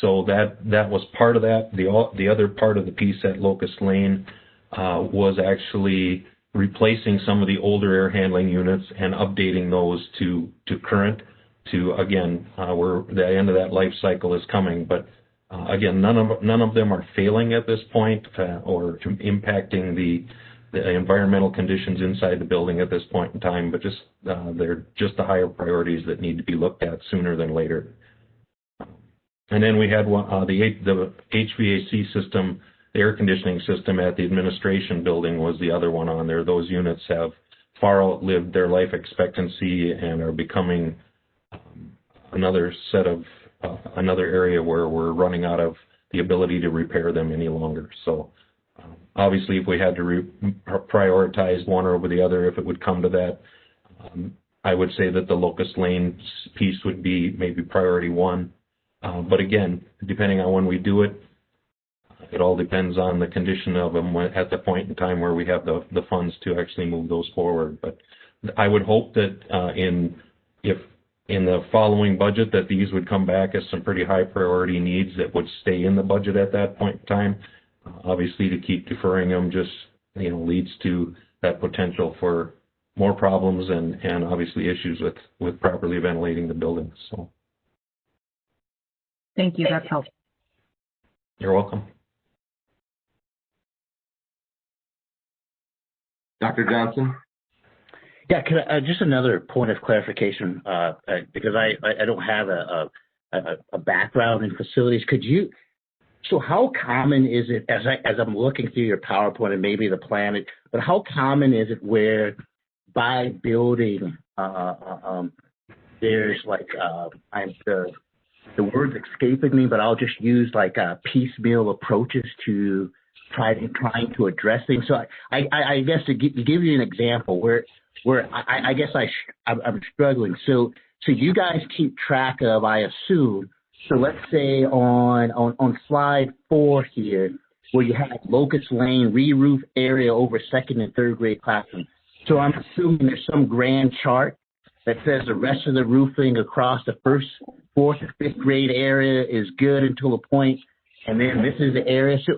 Speaker 12: So that was part of that. The other part of the piece at Locust Lane was actually replacing some of the older air handling units and updating those to current. To again, where the end of that life cycle is coming. But again, none of them are failing at this point or impacting the environmental conditions inside the building at this point in time. But just they're just the higher priorities that need to be looked at sooner than later. And then we had the HVAC system, the air conditioning system at the administration building was the other one on there. Those units have far outlived their life expectancy and are becoming another area where we're running out of the ability to repair them any longer. So obviously, if we had to prioritize one over the other, if it would come to that, I would say that the Locust Lane piece would be maybe priority one. But again, depending on when we do it, it all depends on the condition of them at the point in time where we have the funds to actually move those forward. But I would hope that if in the following budget that these would come back as some pretty high priority needs that would stay in the budget at that point in time. Obviously, to keep deferring them just leads to that potential for more problems and obviously issues with properly ventilating the buildings. So,
Speaker 13: thank you. That's helpful.
Speaker 12: You're welcome.
Speaker 3: Dr. Johnson?
Speaker 9: Yeah, just another point of clarification, because I don't have a background in facilities. So how common is it, as I'm looking through your PowerPoint and maybe the plan, but how common is it where by building there's like the word's escaping me, but I'll just use like piecemeal approaches to trying to address things. So I guess to give you an example where I guess I'm struggling. So you guys keep track of, I assume. So let's say on slide 4 here, where you have Locust Lane re-roof area over second and third grade classrooms. So I'm assuming there's some grand chart that says the rest of the roofing across the first, fourth, and fifth grade area is good until a point, and then this is the area. So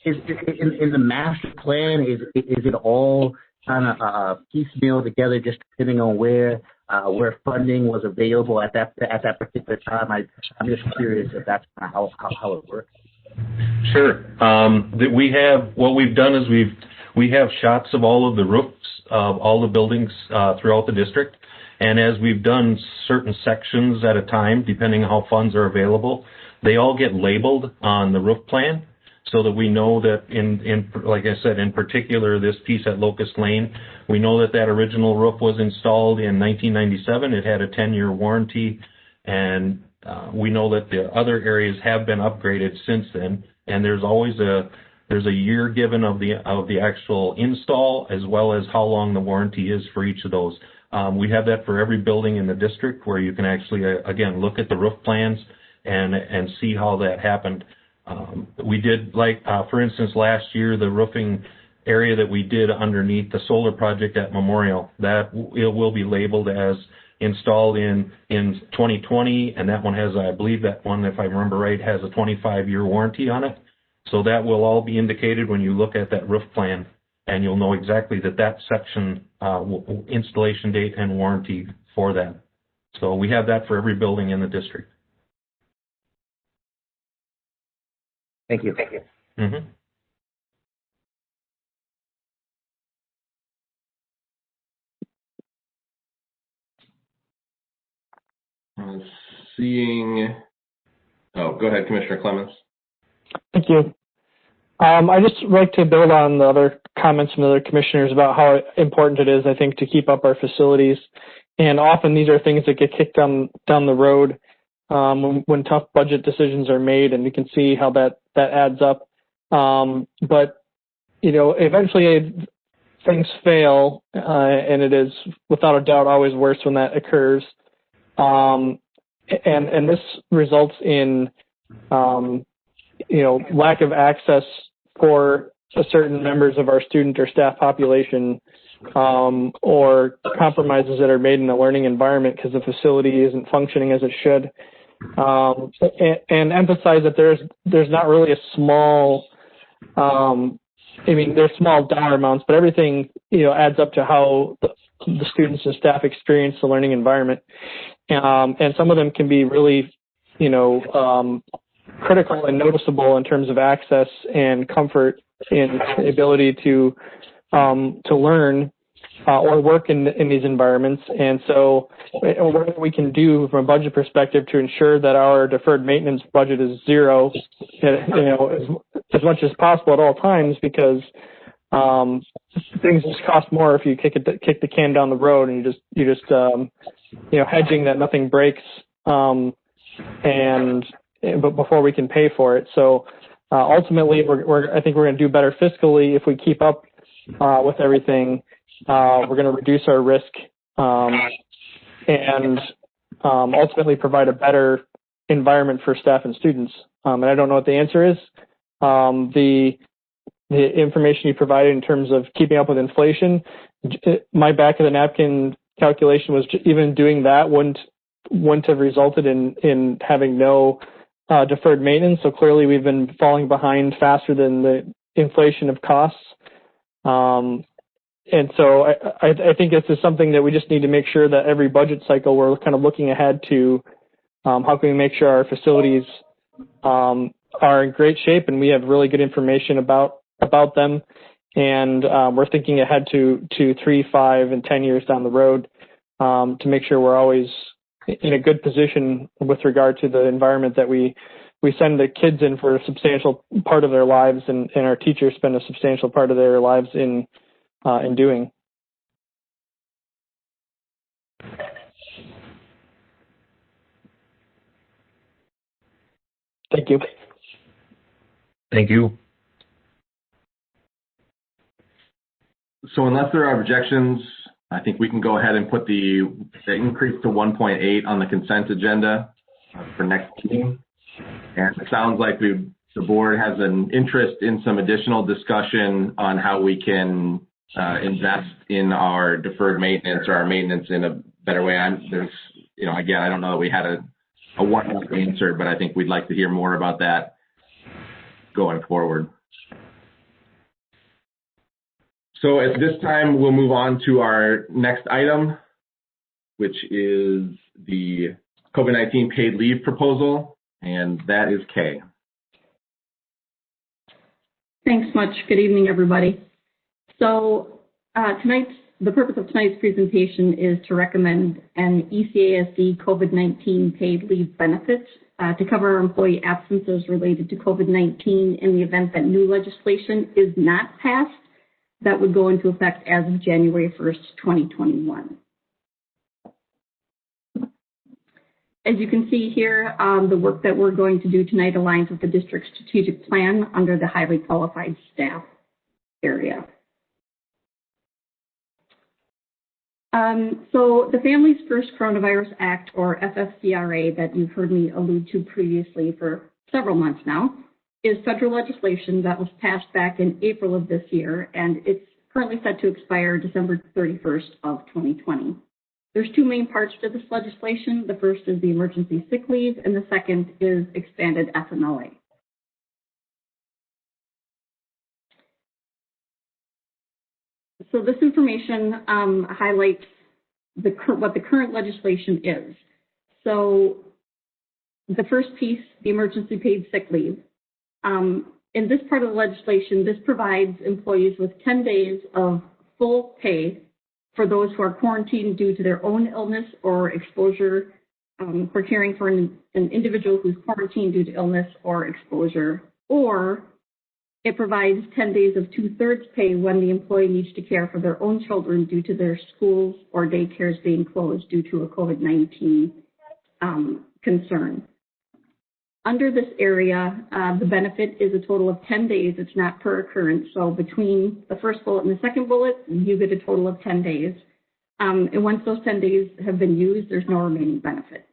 Speaker 9: in the master plan, is it all kind of piecemeal together, just depending on where funding was available at that particular time? I'm just curious if that's kind of how it works.
Speaker 12: Sure. What we've done is we have shots of all of the roofs of all the buildings throughout the district, and as we've done certain sections at a time, depending on how funds are available, they all get labeled on the roof plan, so that we know that like I said, in particular, this piece at Locust Lane, we know that original roof was installed in 1997. It had a 10-year warranty, and we know that the other areas have been upgraded since then. And there's always a year given of the actual install, as well as how long the warranty is for each of those. We have that for every building in the district, where you can actually again look at the roof plans and see how that happened. We did, for instance, last year, the roofing area that we did underneath the solar project at Memorial, that it will be labeled as installed in 2020, and that one has, I believe that one, if I remember right, has a 25-year warranty on it. So that will all be indicated when you look at that roof plan, and you'll know exactly that section, installation date and warranty for that. So we have that for every building in the district.
Speaker 9: Thank you.
Speaker 12: Mm-hmm.
Speaker 3: Go ahead, Commissioner Clemens.
Speaker 14: Thank you. I just like to build on the other comments from the other commissioners about how important it is, I think, to keep up our facilities. And often these are things that get kicked down the road when tough budget decisions are made, and you can see how that adds up. But, eventually things fail, and it is without a doubt always worse when that occurs. And this results in, lack of access for certain members of our student or staff population, or compromises that are made in the learning environment because the facility isn't functioning as it should. And emphasize that there's not really a small, there's small dollar amounts, but everything, adds up to how the students and staff experience the learning environment. And some of them can be really, critical and noticeable in terms of access and comfort in the ability to learn or work in these environments. And so what we can do from a budget perspective to ensure that our deferred maintenance budget is zero, as much as possible at all times, because things just cost more if you kick the can down the road, and you just hedging that nothing breaks. And but before we can pay for it. So ultimately, I think we're going to do better fiscally if we keep up with everything. We're going to reduce our risk and ultimately provide a better environment for staff and students. And I don't know what the answer is. The information you provided in terms of keeping up with inflation, my back of the napkin calculation was even doing that wouldn't have resulted in having no deferred maintenance. So clearly we've been falling behind faster than the inflation of costs. And so I think this is something that we just need to make sure that every budget cycle we're kind of looking ahead to how can we make sure our facilities are in great shape and we have really good information about them. And we're thinking ahead to 3, 5, and 10 years down the road to make sure we're always in a good position with regard to the environment that we send the kids in for a substantial part of their lives and our teachers spend a substantial part of their lives in doing. Thank you.
Speaker 12: Thank you.
Speaker 3: So unless there are objections, I think we can go ahead and put the increase to 1.8 on the consent agenda for next meeting. And it sounds like the board has an interest in some additional discussion on how we can invest in our deferred maintenance or our maintenance in a better way. Again, I don't know that we had a one answer, but I think we'd like to hear more about that going forward. So at this time, we'll move on to our next item, which is the COVID-19 paid leave proposal, and that is Kay.
Speaker 15: Thanks much. Good evening, everybody. So the purpose of tonight's presentation is to recommend an ECASD COVID-19 paid leave benefit to cover employee absences related to COVID-19 in the event that new legislation is not passed that would go into effect as of January 1st, 2021. As you can see here, the work that we're going to do tonight aligns with the district's strategic plan under the highly qualified staff area. So the Families First Coronavirus Act, or FFCRA, that you've heard me allude to previously for several months now, is federal legislation that was passed back in April of this year, and it's currently set to expire December 31st of 2020. There's two main parts to this legislation. The first is the emergency sick leave, and the second is expanded FMLA. So this information highlights what the current legislation is. So the first piece, the emergency paid sick leave. In this part of the legislation, this provides employees with 10 days of full pay for those who are quarantined due to their own illness or exposure, for caring for an individual who's quarantined due to illness or exposure, or it provides 10 days of 2/3 pay when the employee needs to care for their own children due to their schools or daycares being closed due to a COVID-19 concern. Under this area, the benefit is a total of 10 days. It's not per occurrence. So between the first bullet and the second bullet, you get a total of 10 days. And once those 10 days have been used, there's no remaining benefit.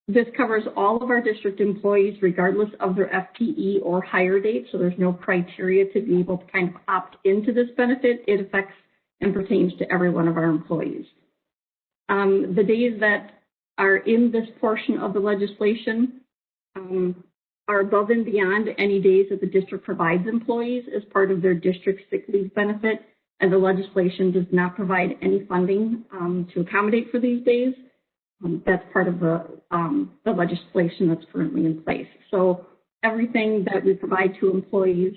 Speaker 15: This covers all of our district employees, regardless of their FTE or hire date. So there's no criteria to be able to kind of opt into this benefit. It affects and pertains to every one of our employees. The days that are in this portion of the legislation are above and beyond any days that the district provides employees as part of their district sick leave benefit, and the legislation does not provide any funding to accommodate for these days. That's part of the legislation that's currently in place. So everything that we provide to employees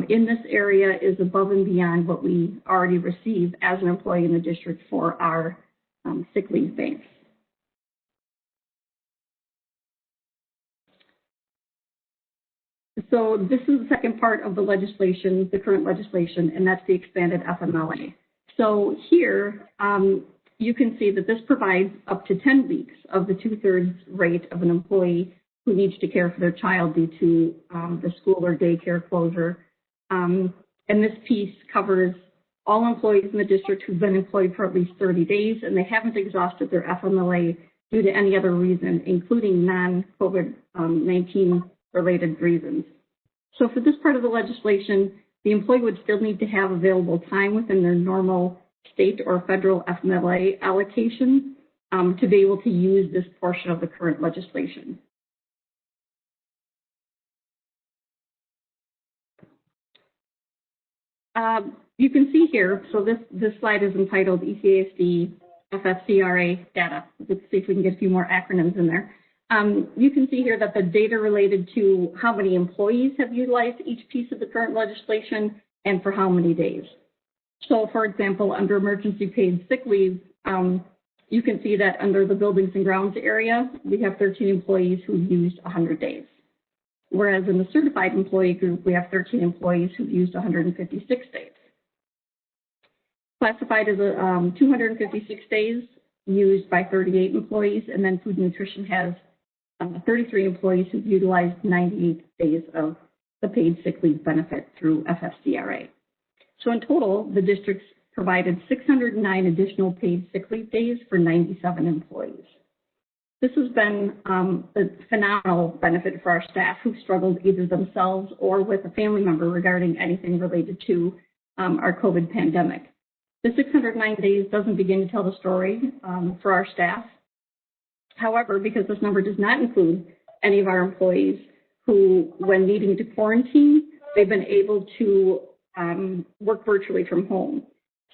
Speaker 15: in this area is above and beyond what we already receive as an employee in the district for our sick leave banks. So this is the second part of the legislation, the current legislation, and that's the expanded FMLA. So here, you can see that this provides up to 10 weeks of the 2/3 rate of an employee who needs to care for their child due to the school or daycare closure. And this piece covers all employees in the district who've been employed for at least 30 days and they haven't exhausted their FMLA due to any other reason, including non-COVID-19 related reasons. So for this part of the legislation, the employee would still need to have available time within their normal state or federal FMLA allocation to be able to use this portion of the current legislation. You can see here, so this slide is entitled ECASD FFCRA data. Let's see if we can get a few more acronyms in there. You can see here that the data related to how many employees have utilized each piece of the current legislation and for how many days. So for example, under emergency paid sick leave, you can see that under the buildings and grounds area, we have 13 employees who've used 100 days. Whereas in the certified employee group, we have 13 employees who've used 156 days. Classified as 256 days used by 38 employees, and then food and nutrition has 33 employees who've utilized 98 days of the paid sick leave benefit through FFCRA. So in total, the district's provided 609 additional paid sick leave days for 97 employees. This has been a phenomenal benefit for our staff who've struggled either themselves or with a family member regarding anything related to our COVID pandemic. The 609 days doesn't begin to tell the story for our staff. However, because this number does not include any of our employees who, when needing to quarantine, they've been able to work virtually from home.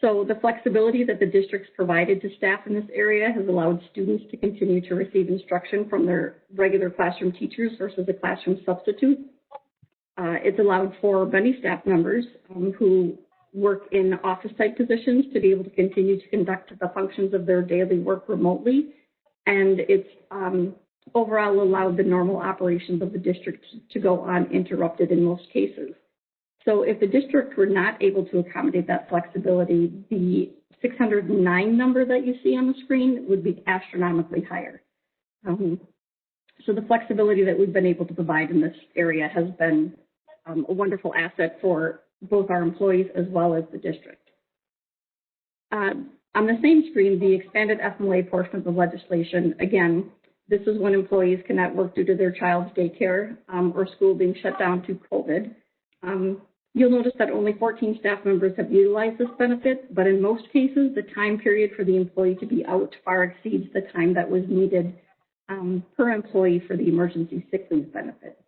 Speaker 15: So the flexibility that the district's provided to staff in this area has allowed students to continue to receive instruction from their regular classroom teachers versus a classroom substitute. It's allowed for many staff members who work in office-type positions to be able to continue to conduct the functions of their daily work remotely. And it's overall allowed the normal operations of the district to go uninterrupted in most cases. So if the district were not able to accommodate that flexibility, the 609 number that you see on the screen would be astronomically higher. So the flexibility that we've been able to provide in this area has been a wonderful asset for both our employees as well as the district. On the same screen, the expanded FMLA portion of the legislation, again, this is when employees cannot work due to their child's daycare or school being shut down due to COVID. You'll notice that only 14 staff members have utilized this benefit, but in most cases, the time period for the employee to be out far exceeds the time that was needed per employee for the emergency sick leave benefit.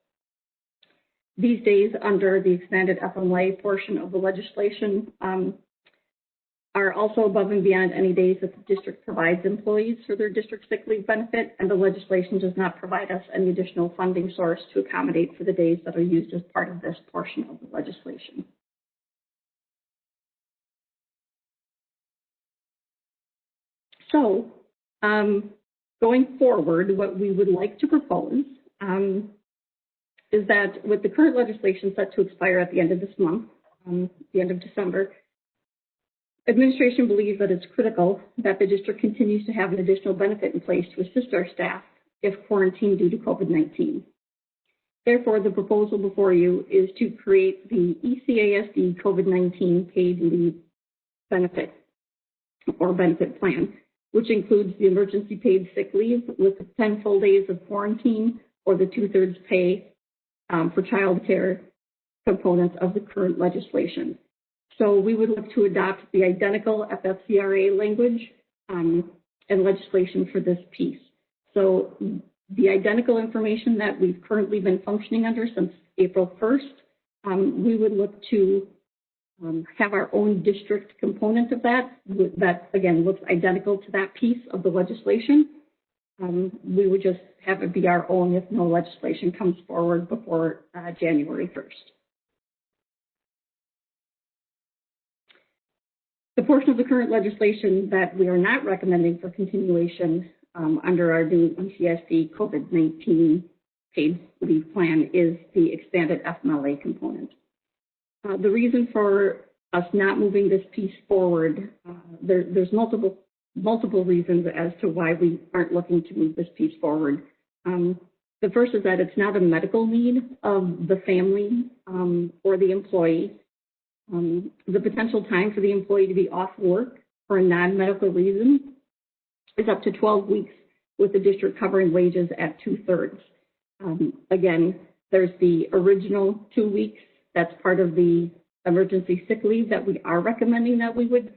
Speaker 15: These days under the expanded FMLA portion of the legislation are also above and beyond any days that the district provides employees for their district sick leave benefit, and the legislation does not provide us any additional funding source to accommodate for the days that are used as part of this portion of the legislation. So, going forward, what we would like to propose is that with the current legislation set to expire at the end of this month, the end of December, administration believes that it's critical that the district continues to have an additional benefit in place to assist our staff if quarantined due to COVID-19. Therefore, the proposal before you is to create the ECASD COVID-19 paid leave benefit or benefit plan, which includes the emergency paid sick leave with 10 full days of quarantine or the 2/3 pay for child care components of the current legislation. So we would look to adopt the identical FFCRA language and legislation for this piece. So the identical information that we've currently been functioning under since April 1st, we would look to have our own district component of that again looks identical to that piece of the legislation. We would just have it be our own if no legislation comes forward before January 1st. The portion of the current legislation that we are not recommending for continuation under our new ECSD COVID-19 paid leave plan is the expanded FMLA component. The reason for us not moving this piece forward, there's multiple multiple reasons as to why we aren't looking to move this piece forward. The first is that it's not a medical need of the family or the employee. The potential time for the employee to be off work for a non-medical reason is up to 12 weeks, with the district covering wages at 2/3. Again, there's the original 2 weeks. That's part of the emergency sick leave that we are recommending that we would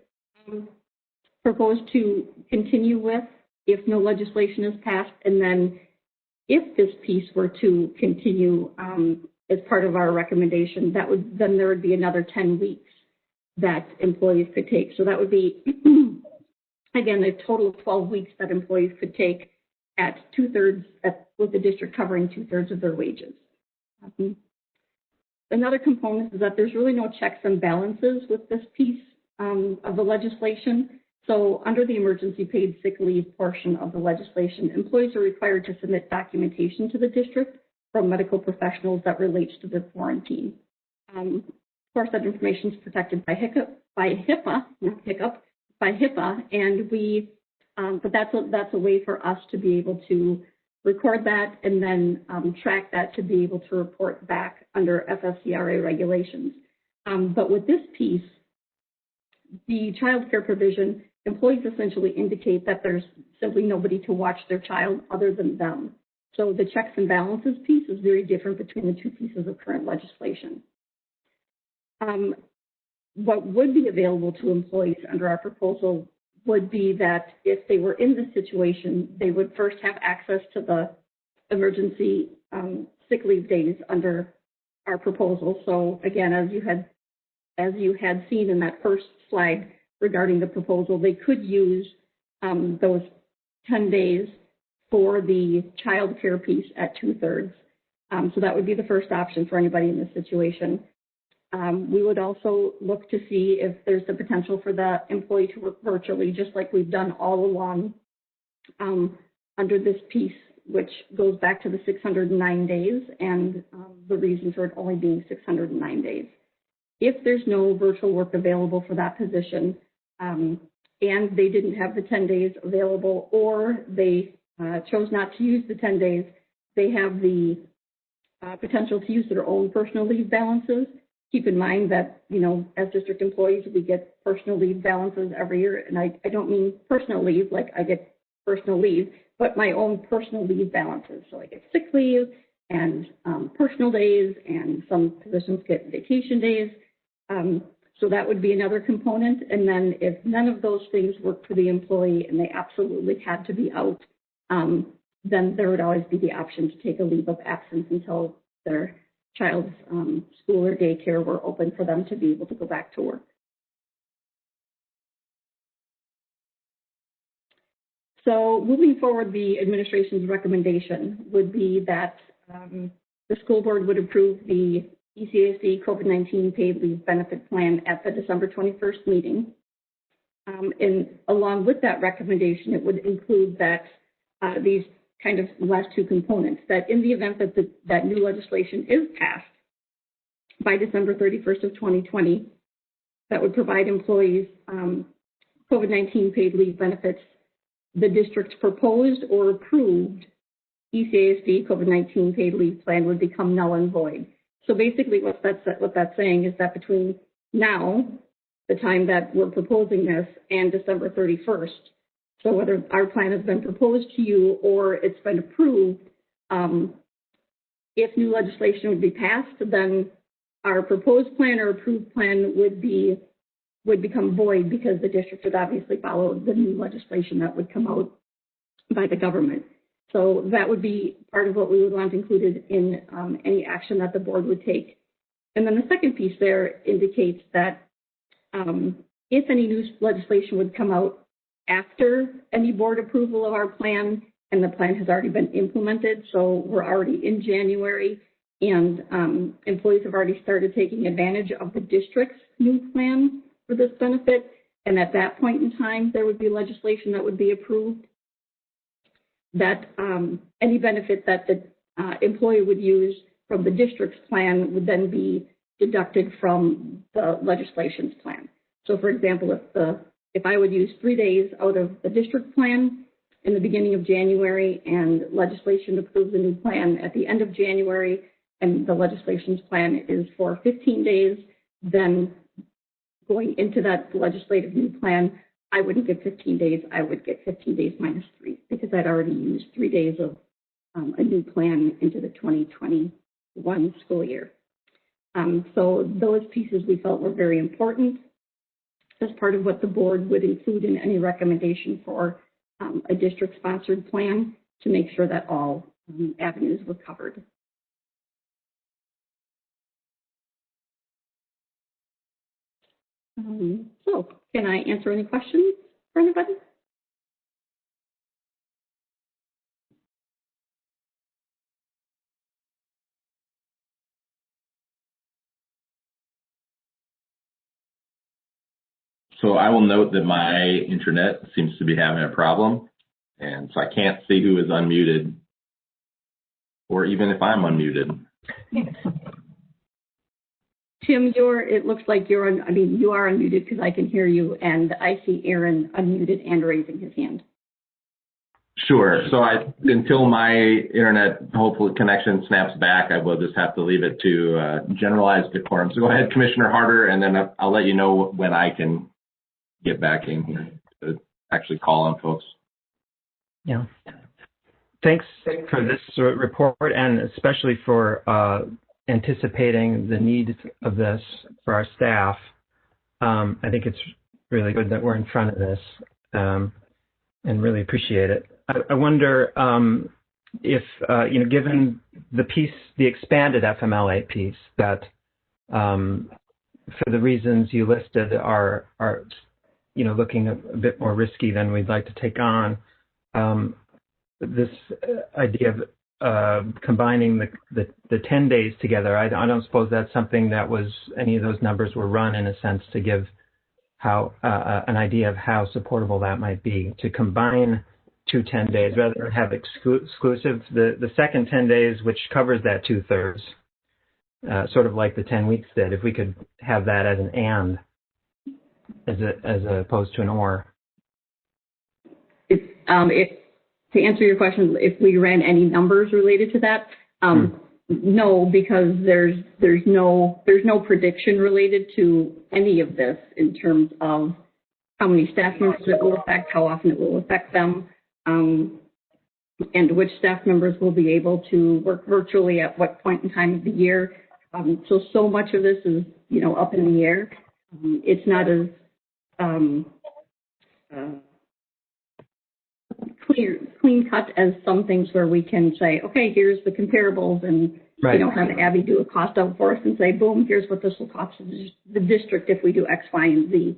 Speaker 15: propose to continue with if no legislation is passed. And then if this piece were to continue as part of our recommendation, then there would be another 10 weeks that employees could take. So that would be, again, a total of 12 weeks that employees could take at 2/3, with the district covering 2/3 of their wages. Another component is that there's really no checks and balances with this piece of the legislation. So under the emergency paid sick leave portion of the legislation, employees are required to submit documentation to the district from medical professionals that relates to the quarantine. Of course, that information is protected by HIPAA, and but that's a way for us to be able to record that and then track that to be able to report back under FFCRA regulations. But with this piece, the child care provision, employees essentially indicate that there's simply nobody to watch their child other than them. So the checks and balances piece is very different between the two pieces of current legislation. What would be available to employees under our proposal would be that if they were in this situation, they would first have access to the emergency sick leave days under our proposal. So again, as you had seen in that first slide regarding the proposal, they could use those 10 days for the child care piece at 2/3. So that would be the first option for anybody in this situation. We would also look to see if there's the potential for the employee to work virtually, just like we've done all along under this piece, which goes back to the 609 days and the reason for it only being 609 days. If there's no virtual work available for that position, and they didn't have the 10 days available, or they chose not to use the 10 days, they have the potential to use their own personal leave balances. Keep in mind that, as district employees, we get personal leave balances every year. And I don't mean personal leave, like I get personal leave, but my own personal leave balances. So I get sick leave and personal days, and some positions get vacation days. So that would be another component. And then if none of those things work for the employee and they absolutely had to be out, then there would always be the option to take a leave of absence until their child's school or daycare were open for them to be able to go back to work. So moving forward, the administration's recommendation would be that the school board would approve the ECASD COVID-19 paid leave benefit plan at the December 21st meeting. And along with that recommendation, it would include that these kind of last two components, that in the event that that new legislation is passed by December 31st of 2020, that would provide employees COVID-19 paid leave benefits, the district's proposed or approved ECASD COVID-19 paid leave plan would become null and void. So basically what that's saying is that between now, the time that we're proposing this, and December 31st, so whether our plan has been proposed to you or it's been approved, if new legislation would be passed, then our proposed plan or approved plan would become void, because the district would obviously follow the new legislation that would come out by the government. So that would be part of what we would want included in any action that the board would take. And then the second piece there indicates that if any new legislation would come out after any board approval of our plan, and the plan has already been implemented, so we're already in January, and employees have already started taking advantage of the district's new plan for this benefit, and at that point in time, there would be legislation that would be approved, that any benefit that the employee would use from the district's plan would then be deducted from the legislation's plan. So for example, if the if I would use 3 days out of the district plan in the beginning of January and legislation approves a new plan at the end of January and the legislation's plan is for 15 days, then going into that legislative new plan, I wouldn't get 15 days. I would get 15 days minus 3 because I'd already used 3 days of a new plan into the 2021 school year. So those pieces we felt were very important as part of what the board would include in any recommendation for a district-sponsored plan to make sure that all avenues were covered. So can I answer any questions for anybody?
Speaker 3: So I will note that my internet seems to be having a problem, and so I can't see who is unmuted, or even if I'm unmuted.
Speaker 15: Tim, it looks like you are unmuted because I can hear you, and I see Aaron unmuted and raising his hand.
Speaker 3: Sure. So until my internet hopefully connection snaps back, I will just have to leave it to generalized decorum. So go ahead, Commissioner Harder, and then I'll let you know when I can get back in here to actually call on folks.
Speaker 6: Yeah. Thanks for this report, and especially for anticipating the needs of this for our staff. I think it's really good that we're in front of this and really appreciate it. I wonder if, given the expanded FMLA piece that for the reasons you listed are looking a bit more risky than we'd like to take on, this idea of combining the 10 days together, I don't suppose that's something that any of those numbers were run in a sense to give how an idea of how supportable that might be to combine 2 10 days rather than have exclusive. The second 10 days, which covers that 2/3, sort of like the 10 weeks did, if we could have that as an and as opposed to an or.
Speaker 15: To answer your question, if we ran any numbers related to that, no, because there's no prediction related to any of this in terms of how many staff members it will affect, how often it will affect them, and which staff members will be able to work virtually at what point in time of the year. So much of this is, up in the air. It's not as clean cut as some things where we can say, okay, here's the comparables, and
Speaker 6: right.
Speaker 15: Have Abby do a cost out for us and say, boom, here's what this will cost the district if we do X, Y, and Z.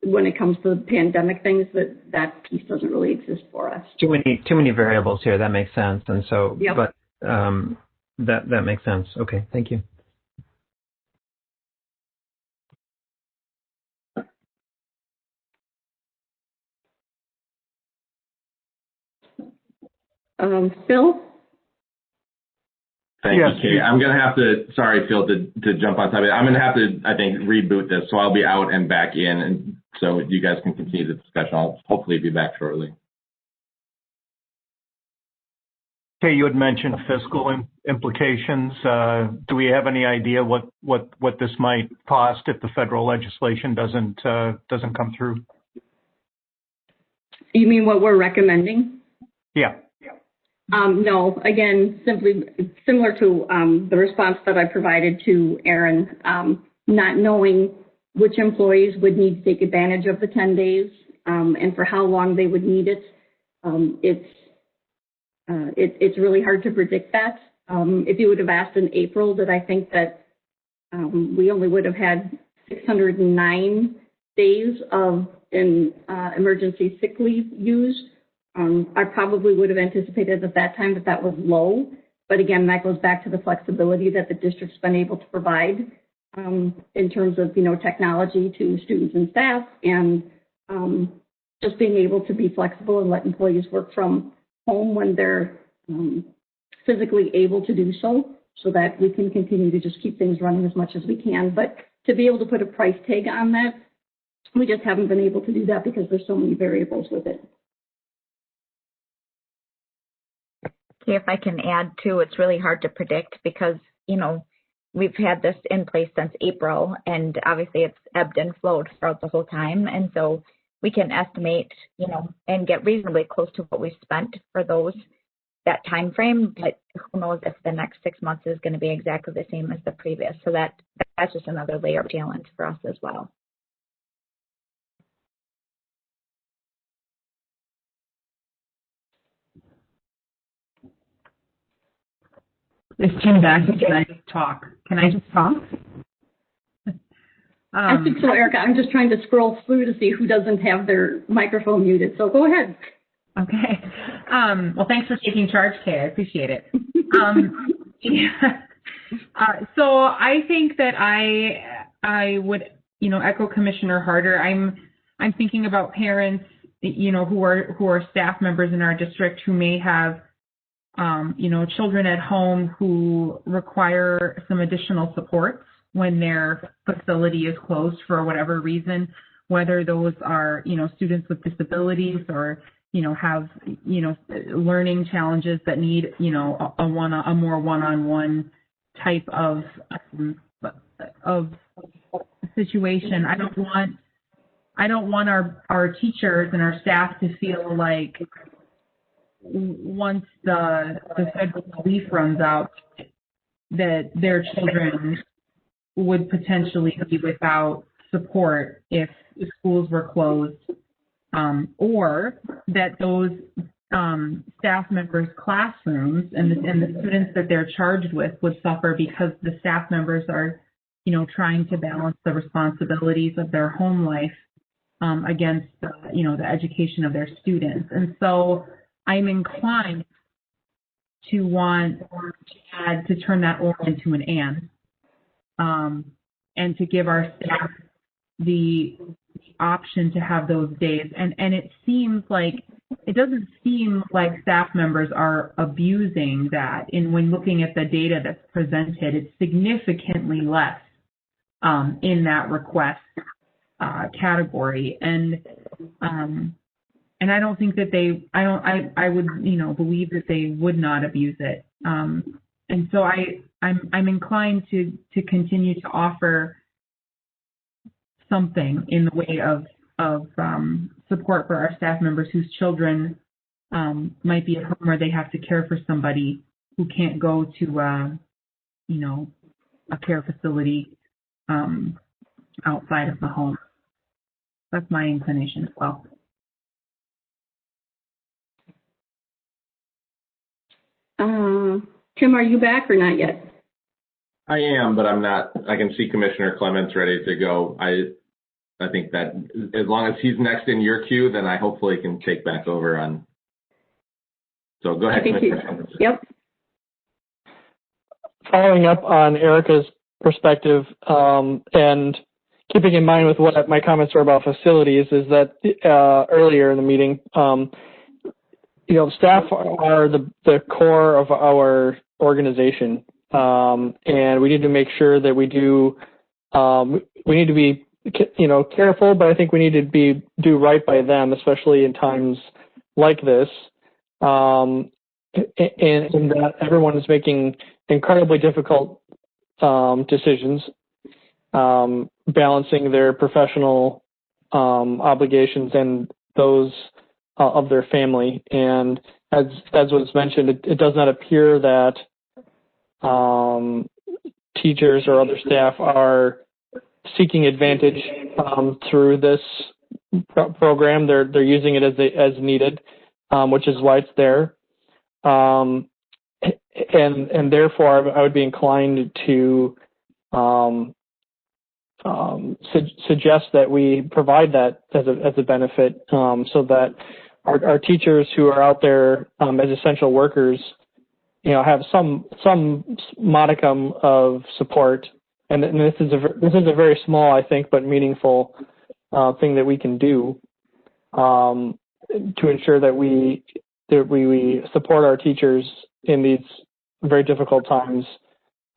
Speaker 15: When it comes to pandemic things, that piece doesn't really exist for us.
Speaker 6: Too many variables here. That makes sense, and so,
Speaker 15: yep.
Speaker 6: But that makes sense. Okay, thank you.
Speaker 15: Phil?
Speaker 3: Thank you, Kate. I'm going to have to, sorry, Phil, to jump on top of it. I'm going to have to, I think, reboot this. So I'll be out and back in. And so you guys can continue the discussion. I'll hopefully be back shortly.
Speaker 10: Okay, you had mentioned fiscal implications. Do we have any idea what this might cost if the federal legislation doesn't come through?
Speaker 15: You mean what we're recommending?
Speaker 10: Yeah.
Speaker 15: No, again, simply similar to the response that I provided to Aaron, not knowing which employees would need to take advantage of the 10 days and for how long they would need it. It's really hard to predict that. If you would have asked in April, did I think that we only would have had 609 days of emergency sick leave used, I probably would have anticipated at that time that was low. But again, that goes back to the flexibility that the district's been able to provide in terms of, technology to students and staff, and just being able to be flexible and let employees work from home when they're physically able to do so that we can continue to just keep things running as much as we can. But to be able to put a price tag on that, We just haven't been able to do that because there's so many variables with it.
Speaker 11: See if I can add too, it's really hard to predict because, you know, we've had this in place since April, and obviously it's ebbed and flowed throughout the whole time. And so we can estimate, you know, and get reasonably close to what we spent for that time frame, but who knows if the next 6 months is going to be exactly the same as the previous. So that's just another layer of challenge for us as well.
Speaker 13: It's Jim back. Can I just talk? Can I just talk?
Speaker 15: I think so, Erica. I'm just trying to scroll through to see who doesn't have their microphone muted. So go ahead.
Speaker 13: Okay. Well, thanks for taking charge, Kay. I appreciate it. So I think that I would, you know, echo Commissioner Harder. I'm thinking about parents, you know, who are staff members in our district who may have, you know, children at home who require some additional supports when their facility is closed for whatever reason, whether those are, you know, students with disabilities or, you know, have, you know, learning challenges that need, you know, a more one-on-one type of situation. I don't want our teachers and our staff to feel like once the federal relief runs out that their children would potentially be without support if schools were closed, or that those staff members' classrooms and the students that they're charged with would suffer because the staff members are, you know, trying to balance the responsibilities of their home life against, you know, the education of their students. And so I'm inclined to want to turn that or into an and to give our staff the option to have those days. And it seems like, it doesn't seem like staff members are abusing that. And when looking at the data that's presented, it's significantly less in that request category. And I don't think that I would, you know, believe that they would not abuse it. And so I'm inclined to continue to offer something in the way of support for our staff members whose children might be at home or they have to care for somebody who can't go to, you know, a care facility outside of the home. That's my inclination as well.
Speaker 15: Tim, are you back or not yet?
Speaker 3: I am, but I'm not. I can see Commissioner Clements ready to go. I think that as long as he's next in your queue, then I hopefully can take back over on. So go ahead, Commissioner Clements.
Speaker 15: Yep.
Speaker 14: Following up on Erica's perspective, and keeping in mind with what my comments were about facilities, is that earlier in the meeting, you know, staff are the core of our organization, and we need to make sure that we do. We need to be, you know, careful, but I think we need to do right by them, especially in times like this, and that everyone is making incredibly difficult decisions, balancing their professional obligations and those of their family. And as was mentioned, it does not appear that teachers or other staff are seeking advantage through this program. They're using it as needed, which is why it's there. And therefore, I would be inclined to suggest that we provide that as a benefit, so that our teachers who are out there as essential workers, you know, have some modicum of support. And this is a very small, I think, but meaningful thing that we can do to ensure that we support our teachers in these very difficult times,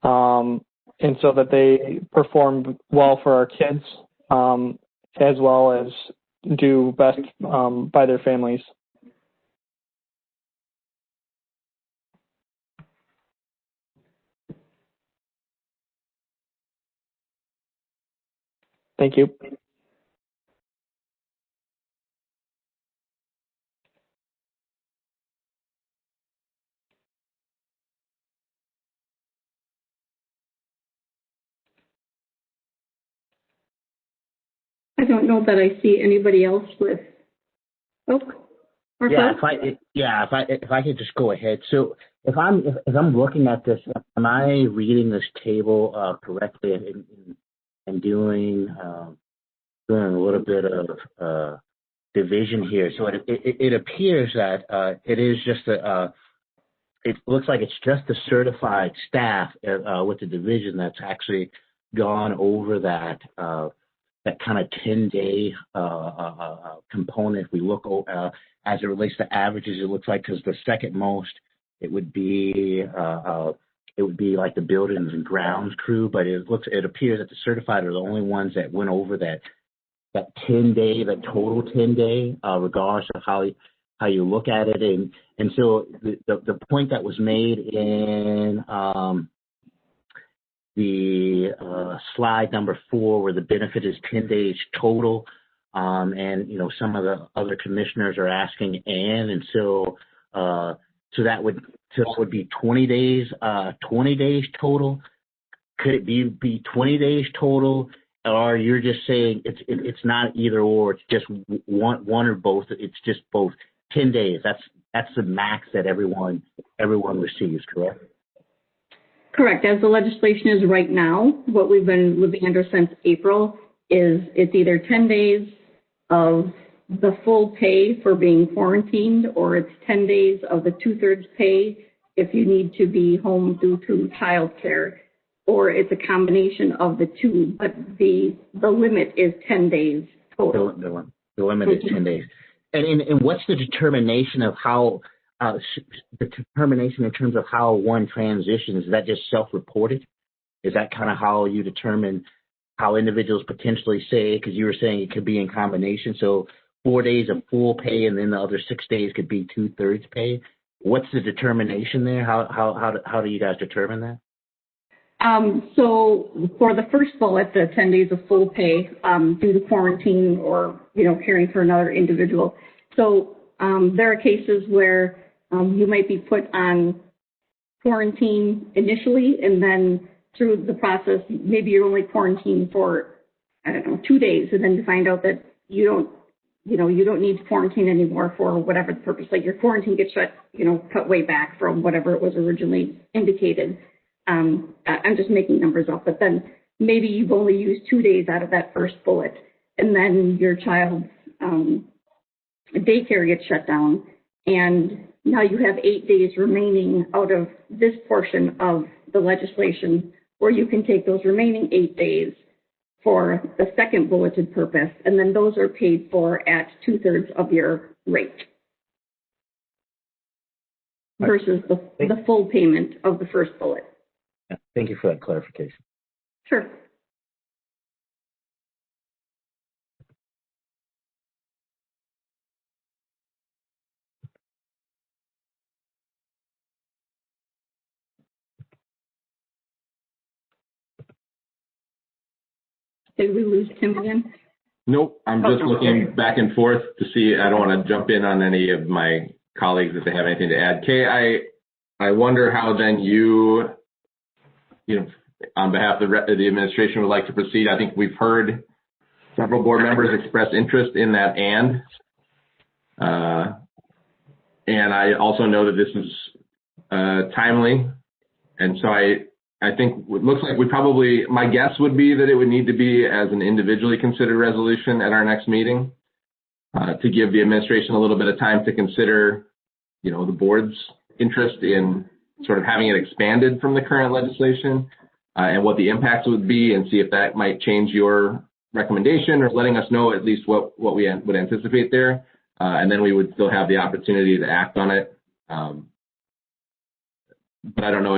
Speaker 14: and so that they perform well for our kids, as well as do best by their families. Thank you.
Speaker 15: I don't know that I see anybody else with. Oh, or
Speaker 9: Yeah,
Speaker 15: Phil?
Speaker 9: if I could just go ahead. So if I'm looking at this, am I reading this table correctly and doing a little bit of division here? So it appears that it is just it looks like it's just the certified staff with the division that's actually gone over that kind of 10-day component. If we look as it relates to averages, it looks like, because the second most, it would be like the buildings and grounds crew, but it appears that the certified are the only ones that went over that 10-day, the total 10-day, regardless of how you look at it. And so the point that was made in the slide number 4, where the benefit is 10 days total, and some of the other commissioners are asking, and so that would be 20 days total. Could it be 20 days total, or you're just saying it's not either or, it's just one or both? It's just both 10 days. That's the max that everyone receives, correct?
Speaker 15: Correct. As the legislation is right now, what we've been living under since April is it's either 10 days of the full pay for being quarantined, or it's 10 days of the 2/3 pay if you need to be home due to childcare, or it's a combination of the two. But the limit is 10 days total.
Speaker 9: The limit is 10 days. And what's the determination of how? The determination in terms of how one transitions, is that just self-reported? Is that kind of how you determine how individuals potentially say, because you were saying it could be in combination, so 4 days of full pay and then the other 6 days could be 2/3 pay? What's the determination there? How do you guys determine that?
Speaker 15: So for the first bullet, the 10 days of full pay due to quarantine or caring for another individual. So there are cases where you might be put on quarantine initially, and then through the process, maybe you're only quarantined for, 2 days, and then you find out that you don't need to quarantine anymore for whatever the purpose. Like your quarantine gets cut way back from whatever it was originally indicated. I'm just making numbers up, but then maybe you've only used 2 days out of that first bullet, and then your child's daycare gets shut down, and now you have 8 days remaining out of this portion of the legislation where you can take those remaining 8 days for the second bulleted purpose, and then those are paid for at 2/3 of your rate versus the full payment of the first bullet.
Speaker 9: Thank you for that clarification.
Speaker 15: Sure. Did we lose Tim again?
Speaker 3: Nope, I'm just looking back and forth to see. I don't want to jump in on any of my colleagues if they have anything to add. Kay, I wonder how then you on behalf of the administration would like to proceed. I think we've heard several board members express interest in that and I also know that this is timely, and so I think it looks like my guess would be that it would need to be as an individually considered resolution at our next meeting to give the administration a little bit of time to consider, the board's interest in sort of having it expanded from the current legislation and what the impacts would be, and see if that might change your recommendation or letting us know at least what we would anticipate there. And then we would still have the opportunity to act on it. But I don't know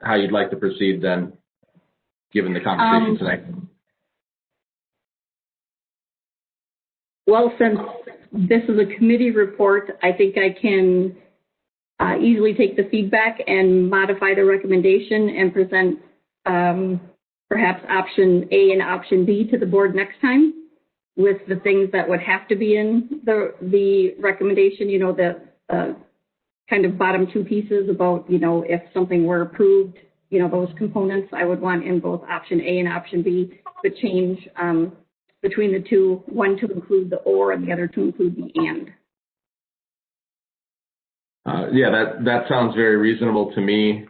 Speaker 3: how you'd like to proceed then, given the conversation tonight.
Speaker 15: Well, since this is a committee report, I think I can easily take the feedback and modify the recommendation and present perhaps option A and option B to the board next time with the things that would have to be in the recommendation, you know, the kind of bottom two pieces about, you know, if something were approved, you know, those components I would want in both option A and option B, but change between the two, one to include the or and the other to include the and.
Speaker 3: Yeah, that sounds very reasonable to me.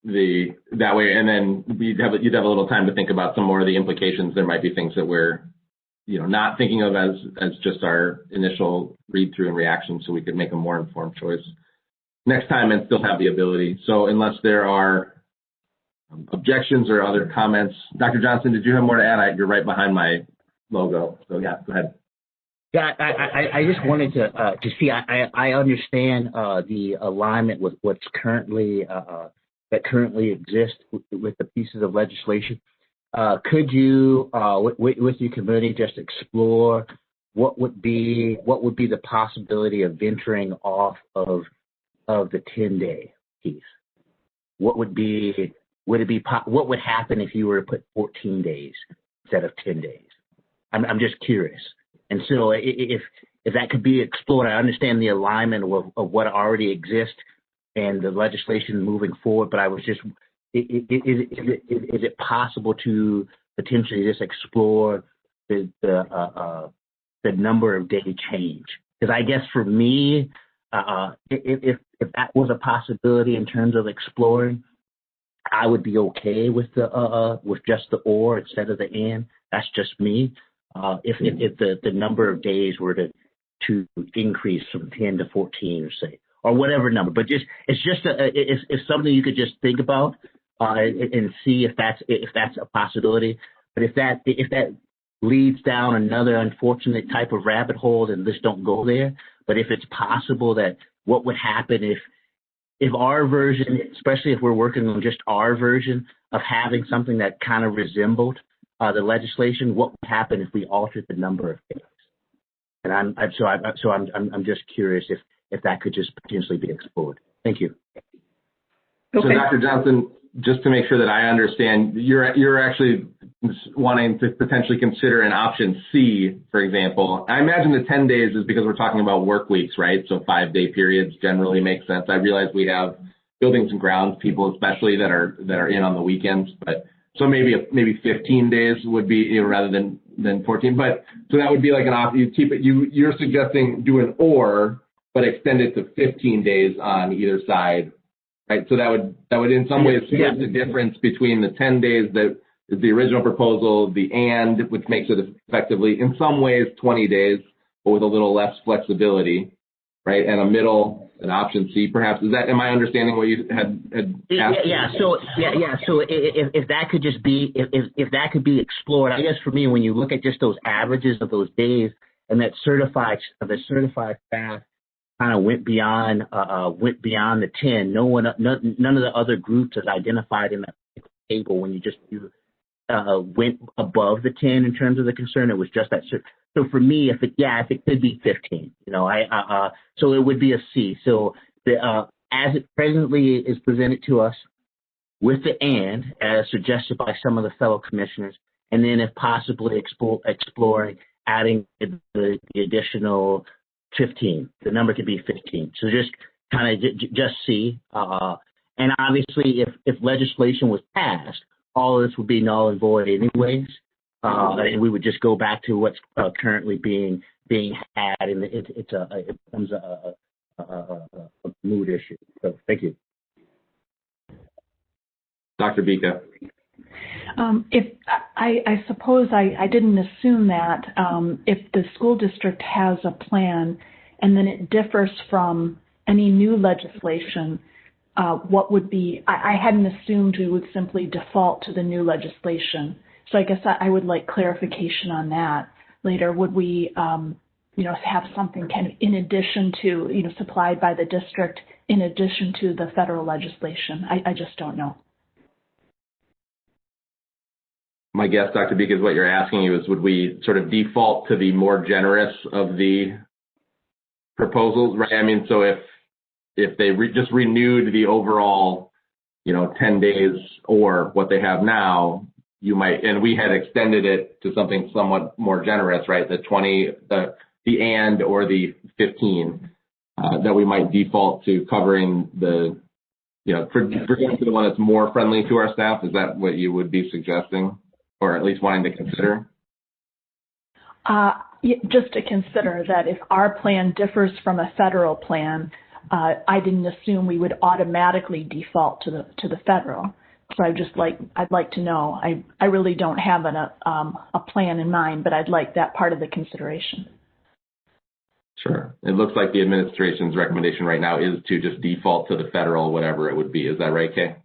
Speaker 3: That way, and then you'd have a little time to think about some more of the implications. There might be things that we're, you know, not thinking of as just our initial read through and reaction, so we could make a more informed choice next time and still have the ability. So unless there are objections or other comments, Dr. Johnson, did you have more to add? You're right behind my logo, so yeah, go ahead.
Speaker 9: Yeah, I just wanted to see. I understand the alignment with what's currently that currently exists with the pieces of legislation. Could you, with your committee, just explore what would be the possibility of venturing off of the 10-day piece? What would happen if you were to put 14 days instead of 10 days? I'm just curious. And so if that could be explored, I understand the alignment of what already exists and the legislation moving forward, but I was just, is it possible to potentially just explore the number of day change? Because I guess for me, if that was a possibility in terms of exploring, I would be okay with just the or instead of the and. That's just me. If the number of days were to increase from 10 to 14 or say, or whatever number, but it's something you could just think about and see if that's a possibility. But if that leads down another unfortunate type of rabbit hole, then just don't go there. But if it's possible that what would happen if our version, especially if we're working on just our version of having something that kind of resembled the legislation, what would happen if we altered the number of days? And I'm just curious if that could just potentially be explored. Thank you.
Speaker 3: Okay. So Dr. Johnson, just to make sure that I understand, you're actually wanting to potentially consider an option C, for example. I imagine the 10 days is because we're talking about work weeks, right? So 5-day periods generally make sense. I realize we have buildings and grounds people, especially that are in on the weekends, but so maybe 15 days would be, you know, rather than 14. But so that would be like an option. You keep it. You're suggesting do an or, but extend it to 15 days on either side, right? So that would in some ways split the difference between the 10 days that is the original proposal, the and, which makes it effectively in some ways 20 days, but with a little less flexibility, right? And a middle. An option C, perhaps. Am I understanding what you had asked?
Speaker 9: Yeah. So if that could just be, if that could be explored, I guess for me, when you look at just those averages of those days, and that certified staff kind of went beyond the 10. None of the other groups is identified in that table when you just went above the 10 in terms of the concern. It was just that. So for me, if it could be 15, you know, so it would be a C. So as it presently is presented to us with the and, as suggested by some of the fellow commissioners, and then if possibly exploring adding the additional 15, the number could be 15. So just kind of just C. And obviously, if legislation was passed, all of this would be null and void anyways. And we would just go back to what's currently being had, and it becomes a moot issue. So thank you.
Speaker 3: Dr. Bika.
Speaker 16: If I suppose I didn't assume that if the school district has a plan and then it differs from any new legislation, what would be, I hadn't assumed we would simply default to the new legislation. So I guess I would like clarification on that later. Would we, have something kind of in addition to, supplied by the district in addition to the federal legislation? I just don't know.
Speaker 3: my guess, Dr. Beek, is what you're asking is would we sort of default to the more generous of the proposals, right? I mean, so if they just renewed the overall, 10 days or what they have now, you might, and we had extended it to something somewhat more generous, right? The 20, the and or the 15, that we might default to covering the, for going to the one that's more friendly to our staff. Is that what you would be suggesting, or at least wanting to consider?
Speaker 16: Just to consider that if our plan differs from a federal plan, I didn't assume we would automatically default to the federal. So I'd like to know. I really don't have a plan in mind, but I'd like that part of the consideration.
Speaker 3: Sure. It looks like the administration's recommendation right now is to just default to the federal, whatever it would be. Is that right, Kay?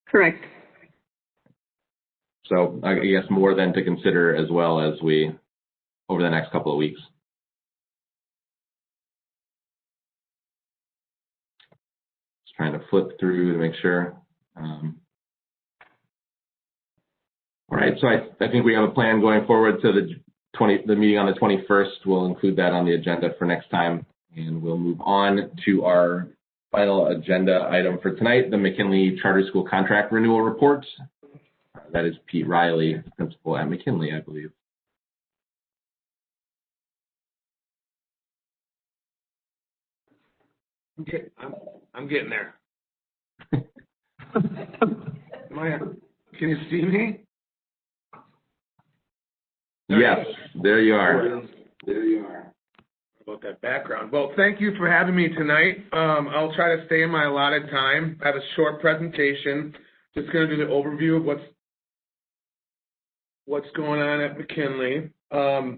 Speaker 15: Correct.
Speaker 3: So I guess more than to consider as well as we, over the next couple of weeks. Just trying to flip through to make sure. All right, so I think we have a plan going forward to the meeting on the 21st. We'll include that on the agenda for next time, and we'll move on to our final agenda item for tonight, the McKinley Charter School Contract Renewal Report. That is Pete Riley, principal at McKinley, I believe.
Speaker 17: I'm getting there. Can you see me?
Speaker 3: Yes, there you are.
Speaker 17: There you are. About that background. Well, thank you for having me tonight. I'll try to stay in my allotted time. I have a short presentation. Just going to do the overview of what's going on at McKinley. A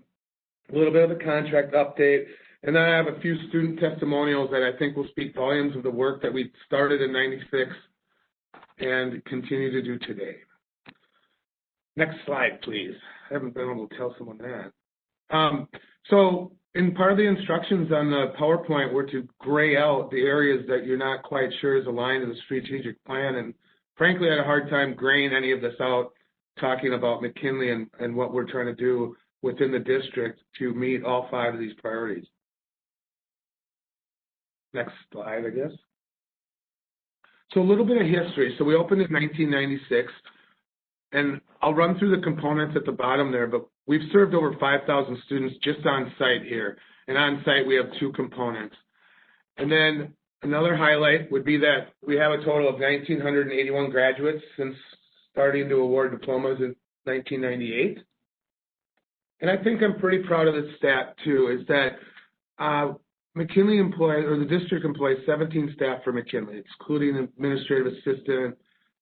Speaker 17: little bit of the contract update. And then I have a few student testimonials that I think will speak volumes of the work that we started in '96 and continue to do today. Next slide, please. I haven't been able to tell someone that. So in part of the instructions on the PowerPoint were to gray out the areas that you're not quite sure is aligned to the strategic plan. And frankly, I had a hard time graying any of this out, talking about McKinley and what we're trying to do within the district to meet all 5 of these priorities. Next slide, I guess. So a little bit of history. So we opened in 1996, and I'll run through the components at the bottom there, but we've served over 5,000 students just on site here. And on site, we have 2 components. And then another highlight would be that we have a total of 1,981 graduates since starting to award diplomas in 1998. And I think I'm pretty proud of this stat too, is that McKinley employs, or the district employs 17 staff for McKinley, excluding administrative assistant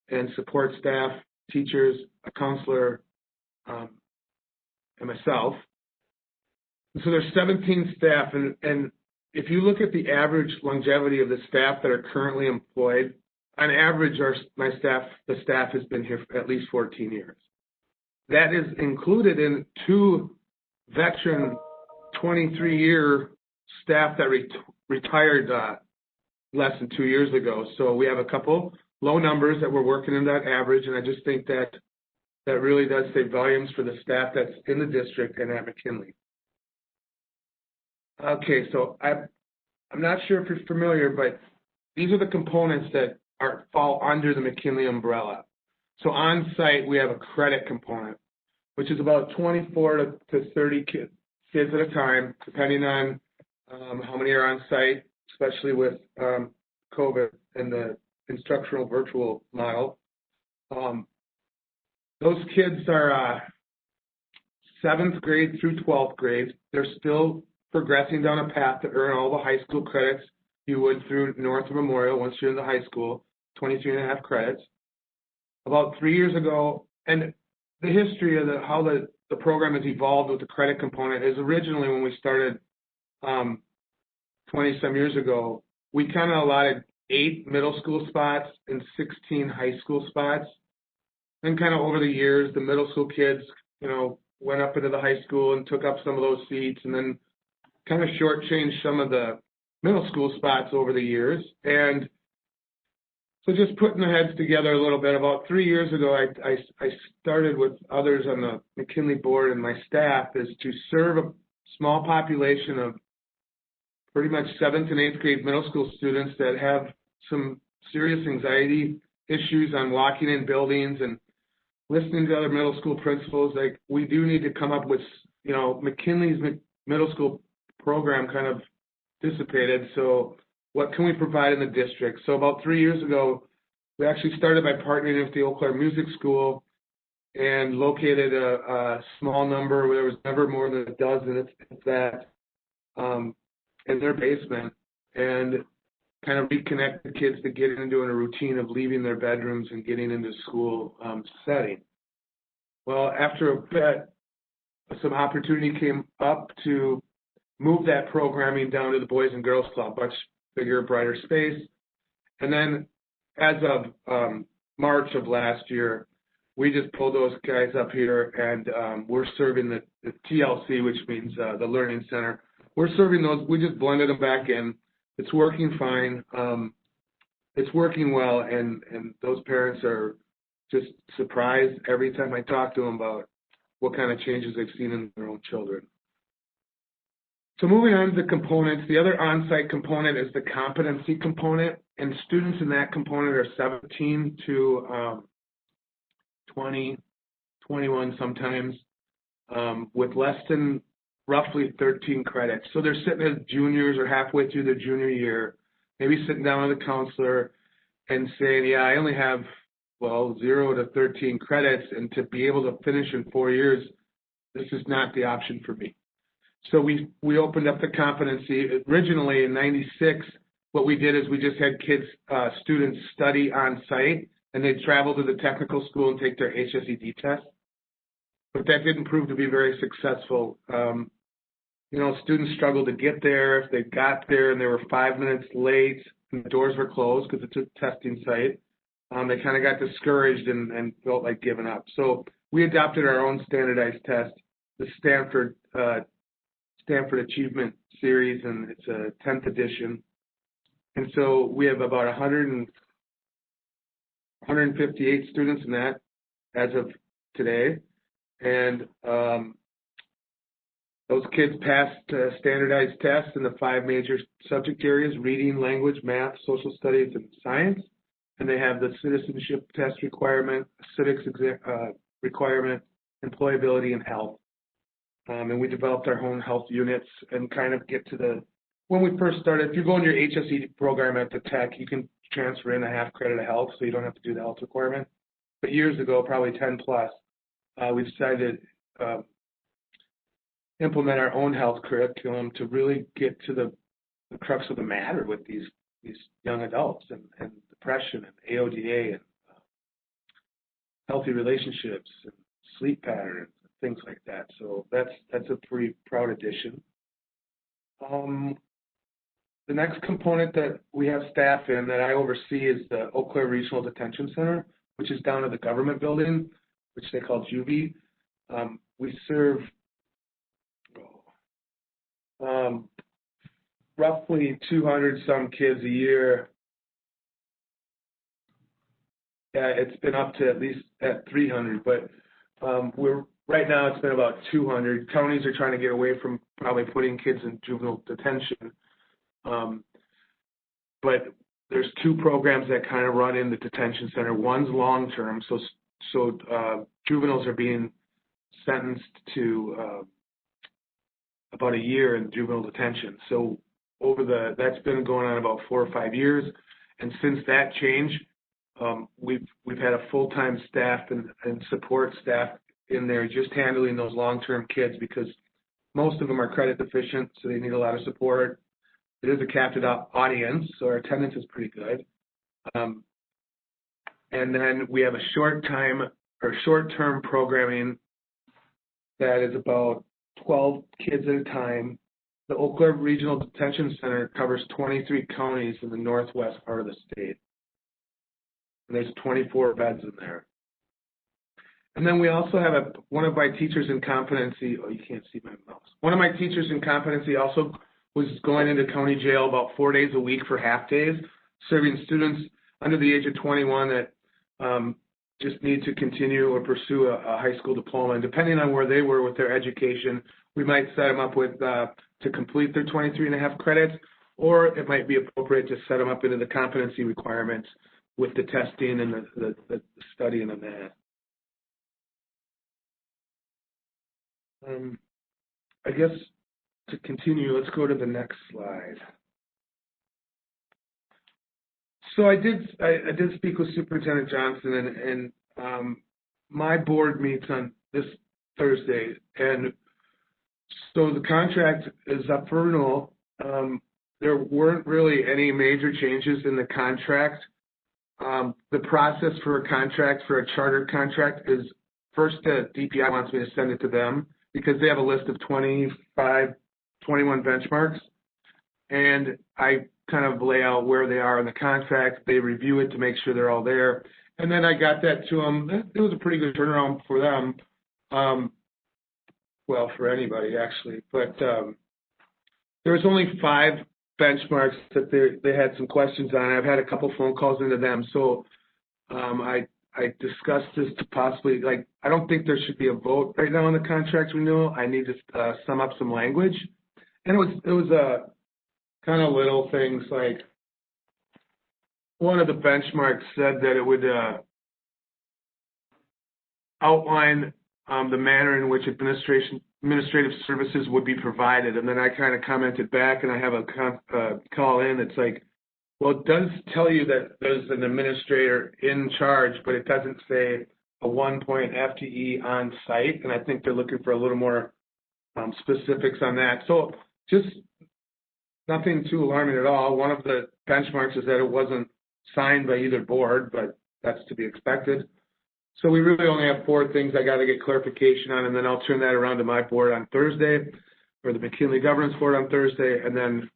Speaker 17: and support staff, teachers, a counselor, and myself. And so there's 17 staff, and if you look at the average longevity of the staff that are currently employed, on average, the staff has been here for at least 14 years. That is included in 2 veteran 23-year staff that retired less than 2 years ago. So we have a couple low numbers that we're working in that average, and I just think that really does say volumes for the staff that's in the district and at McKinley. Okay, so I'm not sure if you're familiar, but these are the components that fall under the McKinley umbrella. So on site, we have a credit component, which is about 24 to 30 kids at a time, depending on how many are on site, especially with COVID and the instructional virtual model. Those kids are 7th grade through 12th grade. They're still progressing down a path to earn all the high school credits you would through North Memorial once you're in the high school, 23.5 credits. About 3 years ago, and the history of how the program has evolved with the credit component is originally when we started 20-some years ago, we kind of allotted 8 middle school spots and 16 high school spots. And kind of over the years, the middle school kids, went up into the high school and took up some of those seats, and then kind of shortchanged some of the middle school spots over the years. And So just putting the heads together a little bit, about 3 years ago, I started with others on the McKinley board and my staff is to serve a small population of pretty much 7th and 8th grade middle school students that have some serious anxiety issues on walking in buildings and listening to other middle school principals. Like, we do need to come up with, you know, McKinley's middle school program kind of dissipated. So what can we provide in the district? So about 3 years ago, we actually started by partnering with the Eau Claire Music School and located a small number, there was never more than a dozen, if that, in their basement, and kind of reconnect the kids to get into a routine of leaving their bedrooms and getting into school setting. Well, after a bit, some opportunity came up to move that programming down to the Boys and Girls Club, much bigger, brighter space. And then as of March of last year, we just pulled those guys up here and we're serving the TLC, which means the Learning Center. We're serving those, we just blended them back in. It's working fine. It's working well, and those parents are just surprised every time I talk to them about what kind of changes they've seen in their own children. So moving on to the components, the other on-site component is the competency component, and students in that component are 17 to 20, 21 sometimes, with less than roughly 13 credits. So they're sitting as juniors or halfway through their junior year, maybe sitting down with a counselor and saying, yeah, I only have, well, 0 to 13 credits, and to be able to finish in 4 years, this is not the option for me. So we opened up the competency. Originally in '96, what we did is we just had kids, students study on site, and they'd travel to the technical school and take their HSED test. But that didn't prove to be very successful. You know, students struggled to get there. If they got there and they were 5 minutes late and the doors were closed because it's a testing site, they kind of got discouraged and felt like giving up. So we adopted our own standardized test, the Stanford Achievement Series, and it's a 10th edition. And so we have about 158 students in that as of today. And those kids passed standardized tests in the 5 major subject areas: reading, language, math, social studies, and science. And they have the citizenship test requirement, civics requirement, employability, and health. And we developed our own health units and kind of get to the, when we first started, if you go in your HSE program at the tech, you can transfer in a half credit of health, so you don't have to do the health requirement. But years ago, probably 10 plus, we decided to implement our own health curriculum to really get to the crux of the matter with these young adults and depression and AODA and healthy relationships and sleep patterns, things like that. So that's a pretty proud addition. The next component that we have staff in that I oversee is the Eau Claire Regional Detention Center, which is down at the government building, which they call Juvie. We serve roughly 200 some kids a year. It's been up to at least at 300, but right now it's been about 200. Counties are trying to get away from probably putting kids in juvenile detention. But there's 2 programs that kind of run in the detention center. One's long-term, so juveniles are being sentenced to about a year in juvenile detention. So that's been going on about 4 or 5 years, and since that change, we've had a full-time staff and support staff in there just handling those long-term kids, because most of them are credit deficient, so they need a lot of support. It is a captive audience, so our attendance is pretty good. And then we have a short-term programming that is about 12 kids at a time. The Eau Claire Regional Detention Center covers 23 counties in the northwest part of the state. And there's 24 beds in there. And then we also have one of my teachers in competency. Oh, you can't see my mouse. One of my teachers in competency also was going into county jail about 4 days a week for half days, serving students under the age of 21 that just need to continue or pursue a high school diploma. And depending on where they were with their education, we might set them up with to complete their 23.5 credits, or it might be appropriate to set them up into the competency requirements with the testing and the studying of that. I guess to continue, let's go to the next slide. So I did speak with Superintendent Johnson, and my board meets on this Thursday, and so the contract is up for renewal. There weren't really any major changes in the contract. The process for a contract, for a chartered contract, is first the DPI wants me to send it to them because they have a list of 21 benchmarks, and I kind of lay out where they are in the contract. They review it to make sure they're all there, and then I got that to them. It was a pretty good turnaround for them. Well, for anybody actually, but there was only 5 benchmarks that they had some questions on. I've had a couple phone calls into them, so I discussed this to possibly, like, I don't think there should be a vote right now on the contract renewal. I need to sum up some language, and it was kind of little things like one of the benchmarks said that it would outline the manner in which administrative services would be provided, and then I kind of commented back, and I have a call in. It's like, well, it does tell you that there's an administrator in charge, but it doesn't say a 1-point FTE on site, and I think they're looking for a little more specifics on that. So just nothing too alarming at all. One of the benchmarks is that it wasn't signed by either board, but that's to be expected. So we really only have 4 things I got to get clarification on, and then I'll turn that around to my board on Thursday, or the McKinley Governance Board on Thursday, and then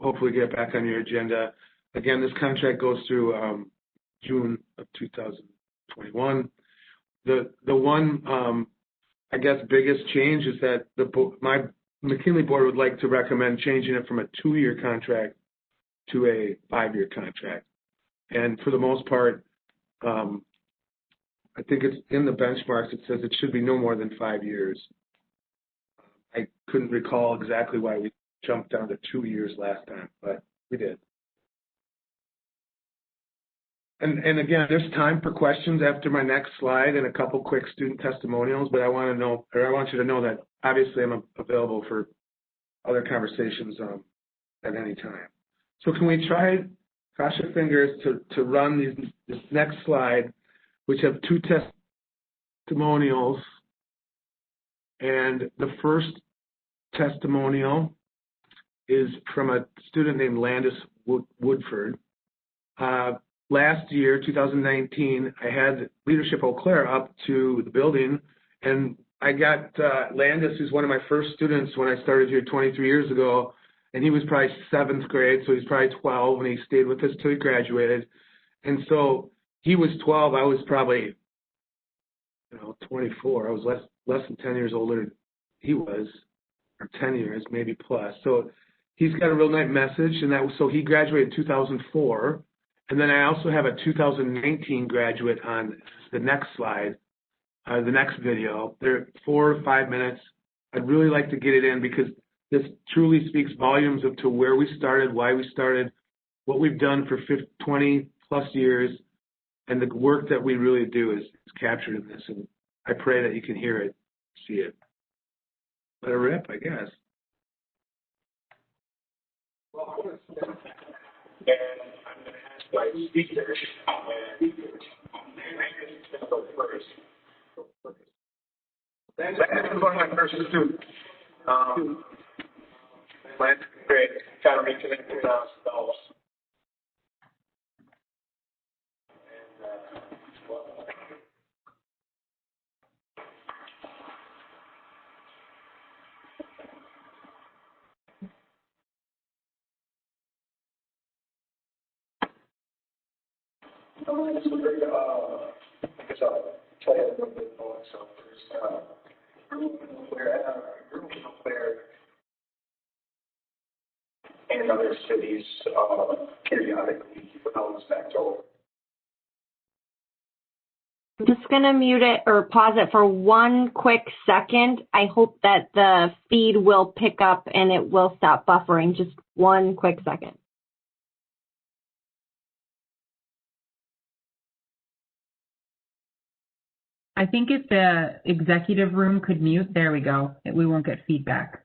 Speaker 17: hopefully get back on your agenda. Again, this contract goes through June of 2021. The one, I guess, biggest change is that my McKinley board would like to recommend changing it from a 2-year contract to a 5-year contract. And for the most part, I think it's in the benchmarks, it says it should be no more than 5 years. I couldn't recall exactly why we jumped down to 2 years last time, but we did. And again, there's time for questions after my next slide and a couple quick student testimonials, but I want you to know that obviously I'm available for other conversations at any time. So can we try, cross your fingers, to run this next slide, which have 2 testimonials. And the first testimonial is from a student named Landis Woodford. Last year, 2019, I had Leadership Eau Claire up to the building, and I got Landis, who's one of my first students when I started here 23 years ago, and he was probably 7th grade, so he's probably 12, and he stayed with us till he graduated. And so he was 12, I was probably, 24. I was less than 10 years older than he was, or 10 years, maybe plus. So he's got a real nice message, and so he graduated in 2004. And then I also have a 2019 graduate on the next slide, the next video. They're 4 or 5 minutes. I'd really like to get it in because this truly speaks volumes to where we started, why we started, what we've done for 20 plus years, and the work that we really do is captured in this. And I pray that you can hear it, see it. Let it rip, I guess. Well, I'm going to my speaker, That is one of my first students. Went great, got to reconnect with ourselves. I guess I'll tell you a little bit more. So we're at a group of players and other cities periodically for those back over.
Speaker 18: I'm just going to mute it or pause it for one quick second. I hope that the feed will pick up and it will stop buffering. Just one quick second.
Speaker 13: I think if the executive room could mute, there we go. We won't get feedback.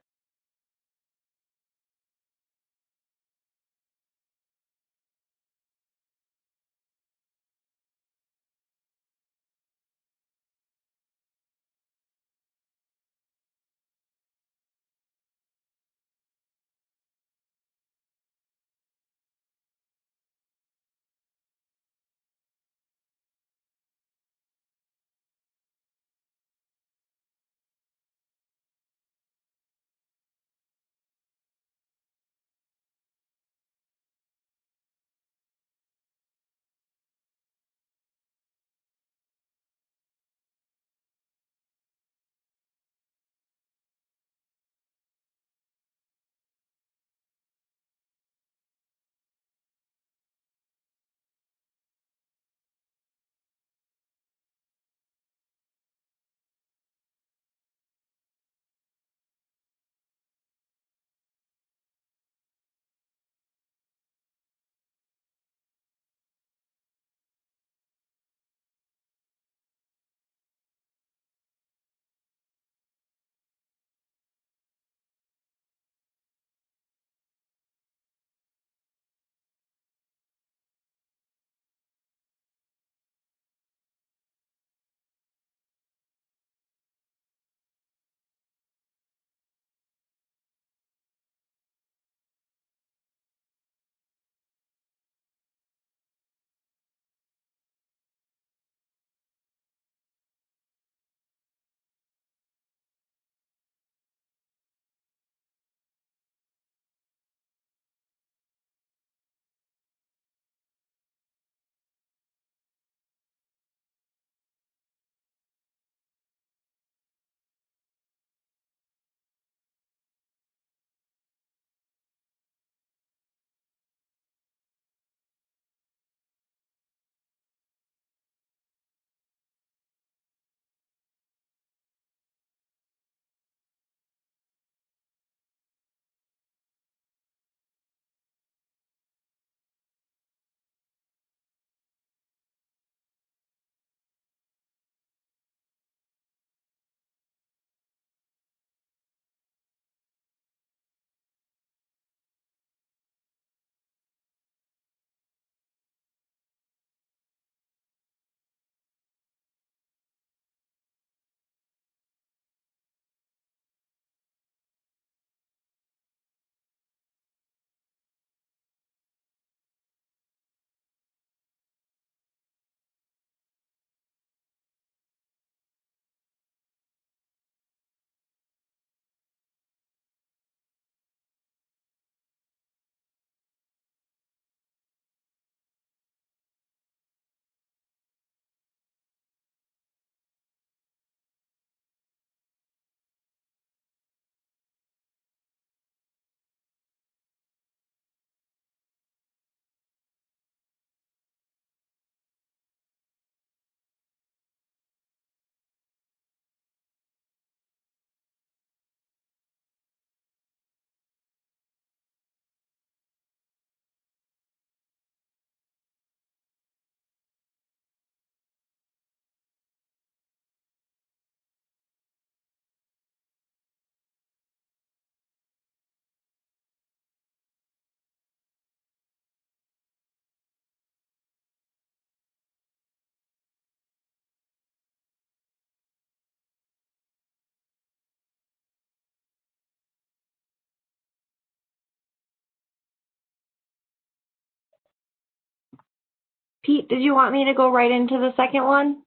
Speaker 18: Pete, did you want me to go right into the second one?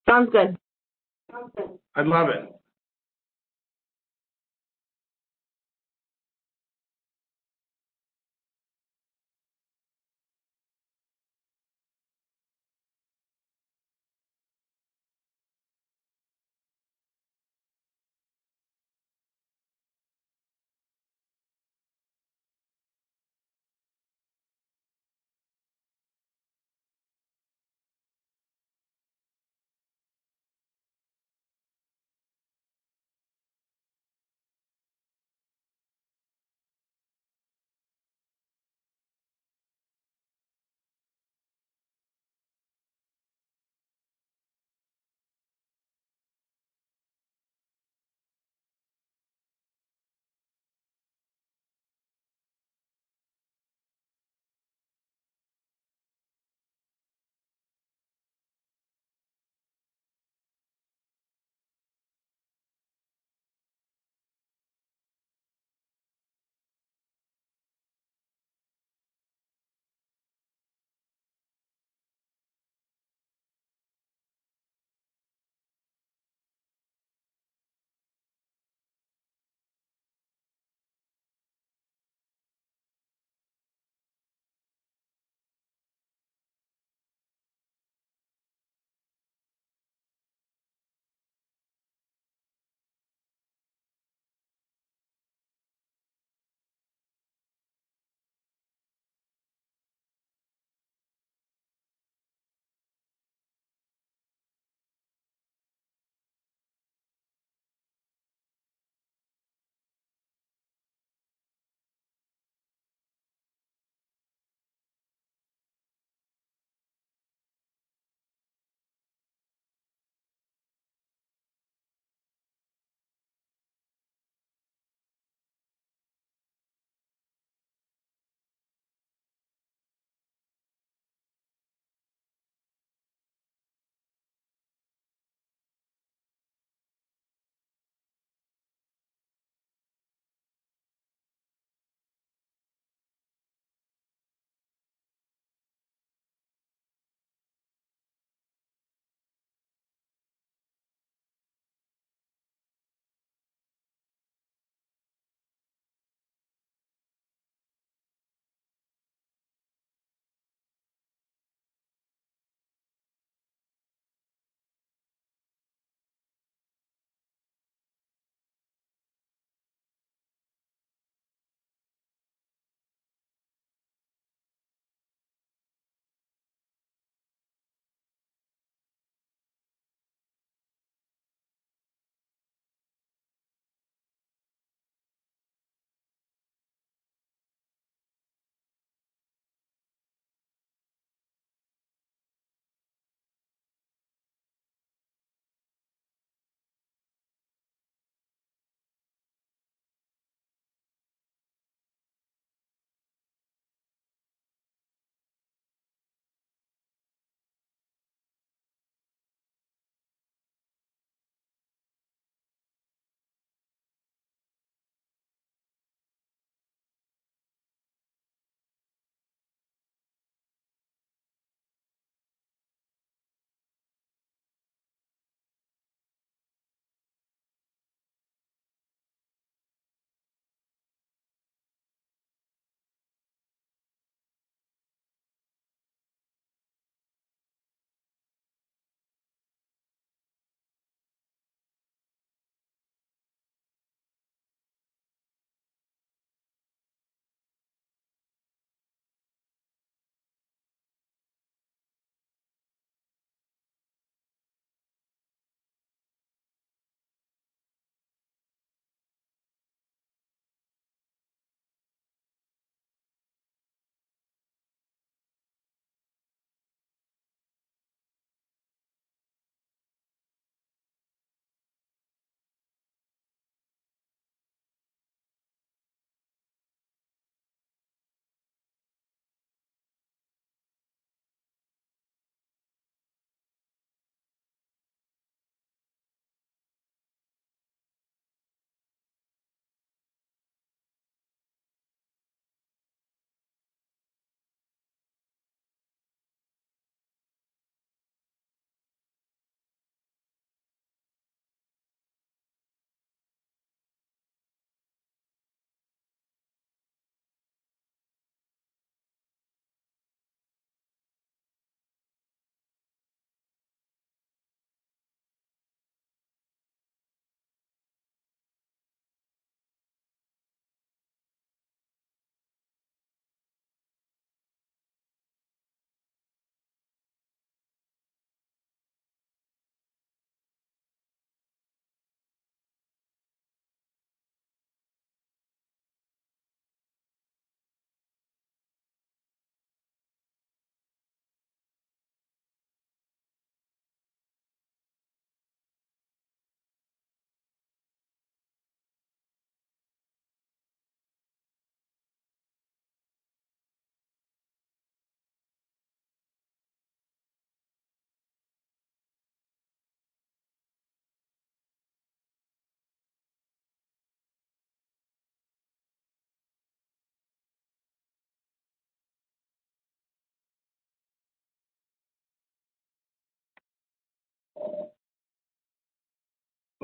Speaker 18: Sounds good.
Speaker 17: I'd love it.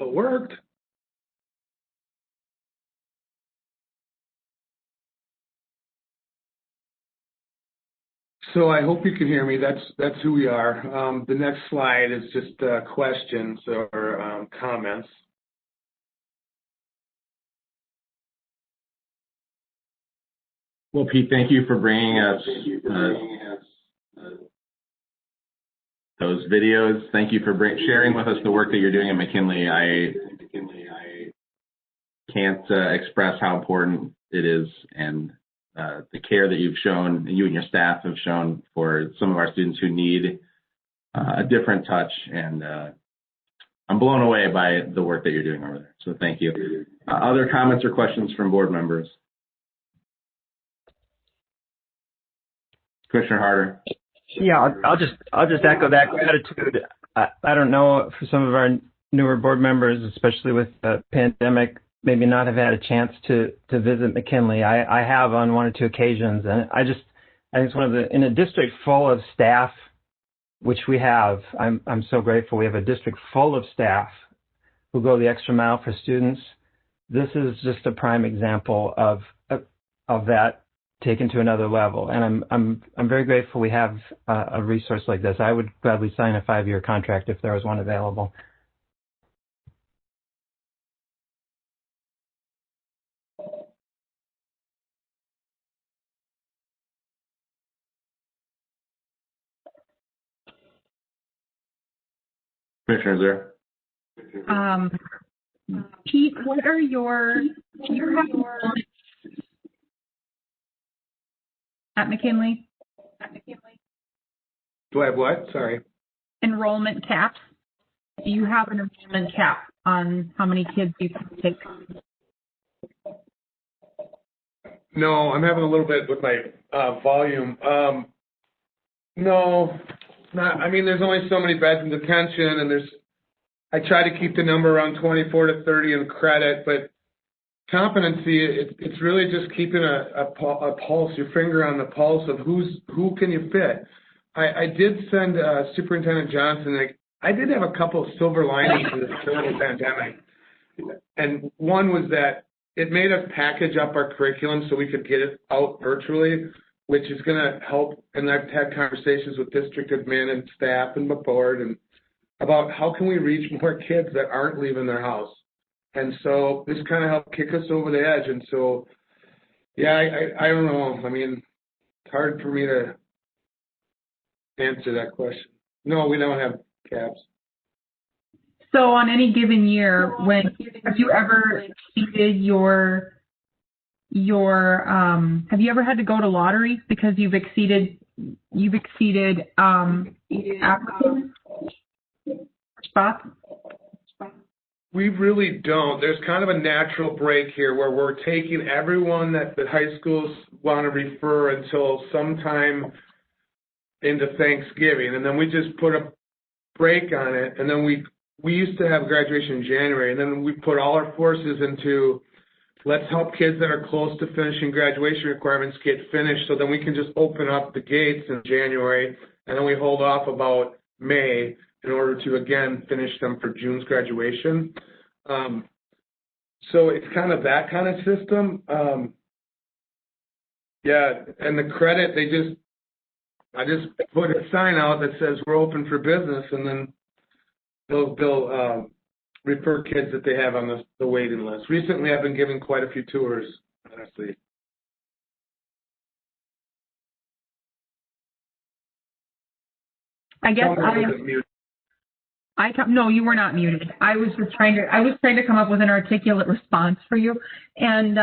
Speaker 17: It worked. So I hope you can hear me. That's who we are. The next slide is just questions or comments.
Speaker 3: Well, Pete, thank you for bringing us those videos. Thank you for sharing with us the work that you're doing at McKinley. I can't express how important it is, and the care that you've shown, you and your staff have shown for some of our students who need a different touch. And I'm blown away by the work that you're doing over there. So thank you. Other comments or questions from board members? Commissioner Harder.
Speaker 6: Yeah, I'll just echo that gratitude. I don't know, for some of our newer board members, especially with the pandemic, maybe not have had a chance to visit McKinley. I have on one or two occasions, and I think it's one of the, in a district full of staff, which we have, I'm so grateful. We have a district full of staff who go the extra mile for students. This is just a prime example of that taken to another level, and I'm very grateful we have a resource like this. I would gladly sign a 5-year contract if there was one available.
Speaker 3: Commissioner Zer.
Speaker 13: Pete, what are your, do you have at McKinley?
Speaker 17: Do I have what? Sorry.
Speaker 13: Enrollment caps. Do you have an enrollment cap on how many kids you can take?
Speaker 17: No, I'm having a little bit with my volume. No, not. I mean, there's only so many beds in detention, and I try to keep the number around 24 to 30 in credit, but competency, it's really just keeping a pulse, your finger on the pulse of who can you fit. I did send Superintendent Johnson, I did have a couple of silver linings to this terrible pandemic. And one was that it made us package up our curriculum so we could get it out virtually, which is going to help. And I've had conversations with district admin and staff and the board and about how can we reach more kids that aren't leaving their house. And so this kind of helped kick us over the edge. And so, yeah, I don't know. I mean, it's hard for me to answer that question. No, we don't have caps.
Speaker 13: So on any given year, have you ever exceeded have you ever had to go to lottery because you've exceeded applicants spots?
Speaker 17: We really don't. There's kind of a natural break here where we're taking everyone that the high schools want to refer until sometime into Thanksgiving, and then we just put a break on it, and then we used to have graduation in January, and then we put all our forces into let's help kids that are close to finishing graduation requirements get finished, so then we can just open up the gates in January, and then we hold off about May in order to, again, finish them for June's graduation. So it's kind of that kind of system. Yeah, and the credit, I just put a sign out that says we're open for business, and then they'll refer kids that they have on the waiting list. Recently, I've been giving quite a few tours, honestly.
Speaker 13: I guess no, you were not muted. I was trying to come up with an articulate response for you. And,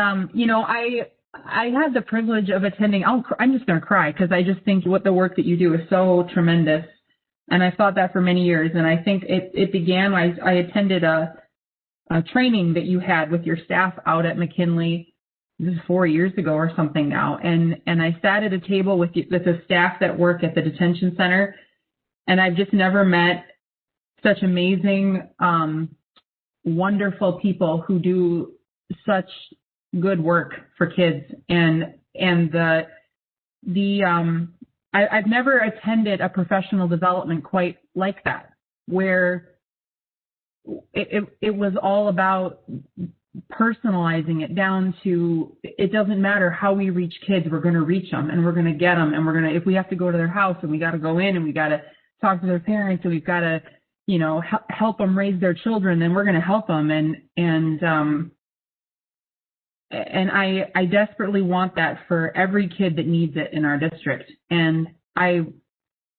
Speaker 13: I had the privilege of attending, I'm just going to cry because I just think what the work that you do is so tremendous. And I thought that for many years. And I think it began, I attended a training that you had with your staff out at McKinley. This is 4 years ago or something now. And I sat at a table with the staff that work at the detention center. And I've just never met such amazing, wonderful people who do such good work for kids. And I've never attended a professional development quite like that, where it was all about personalizing it down to, it doesn't matter how we reach kids, we're going to reach them and we're going to get them, and we're going to, if we have to go to their house and we got to go in and we got to talk to their parents and we've got to, you know, help them raise their children, then we're going to help them. And I desperately want that for every kid that needs it in our district. And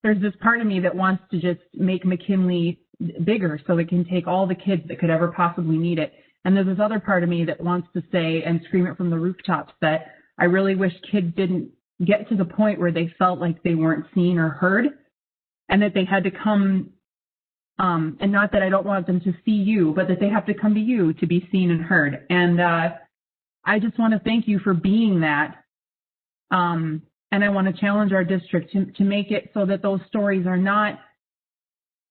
Speaker 13: there's this part of me that wants to just make McKinley bigger so it can take all the kids that could ever possibly need it. And there's this other part of me that wants to say and scream it from the rooftops that I really wish kids didn't get to the point where they felt like they weren't seen or heard, and that they had to come, and not that I don't want them to see you, but that they have to come to you to be seen and heard. And I just want to thank you for being that. And I want to challenge our district to make it so that those stories are not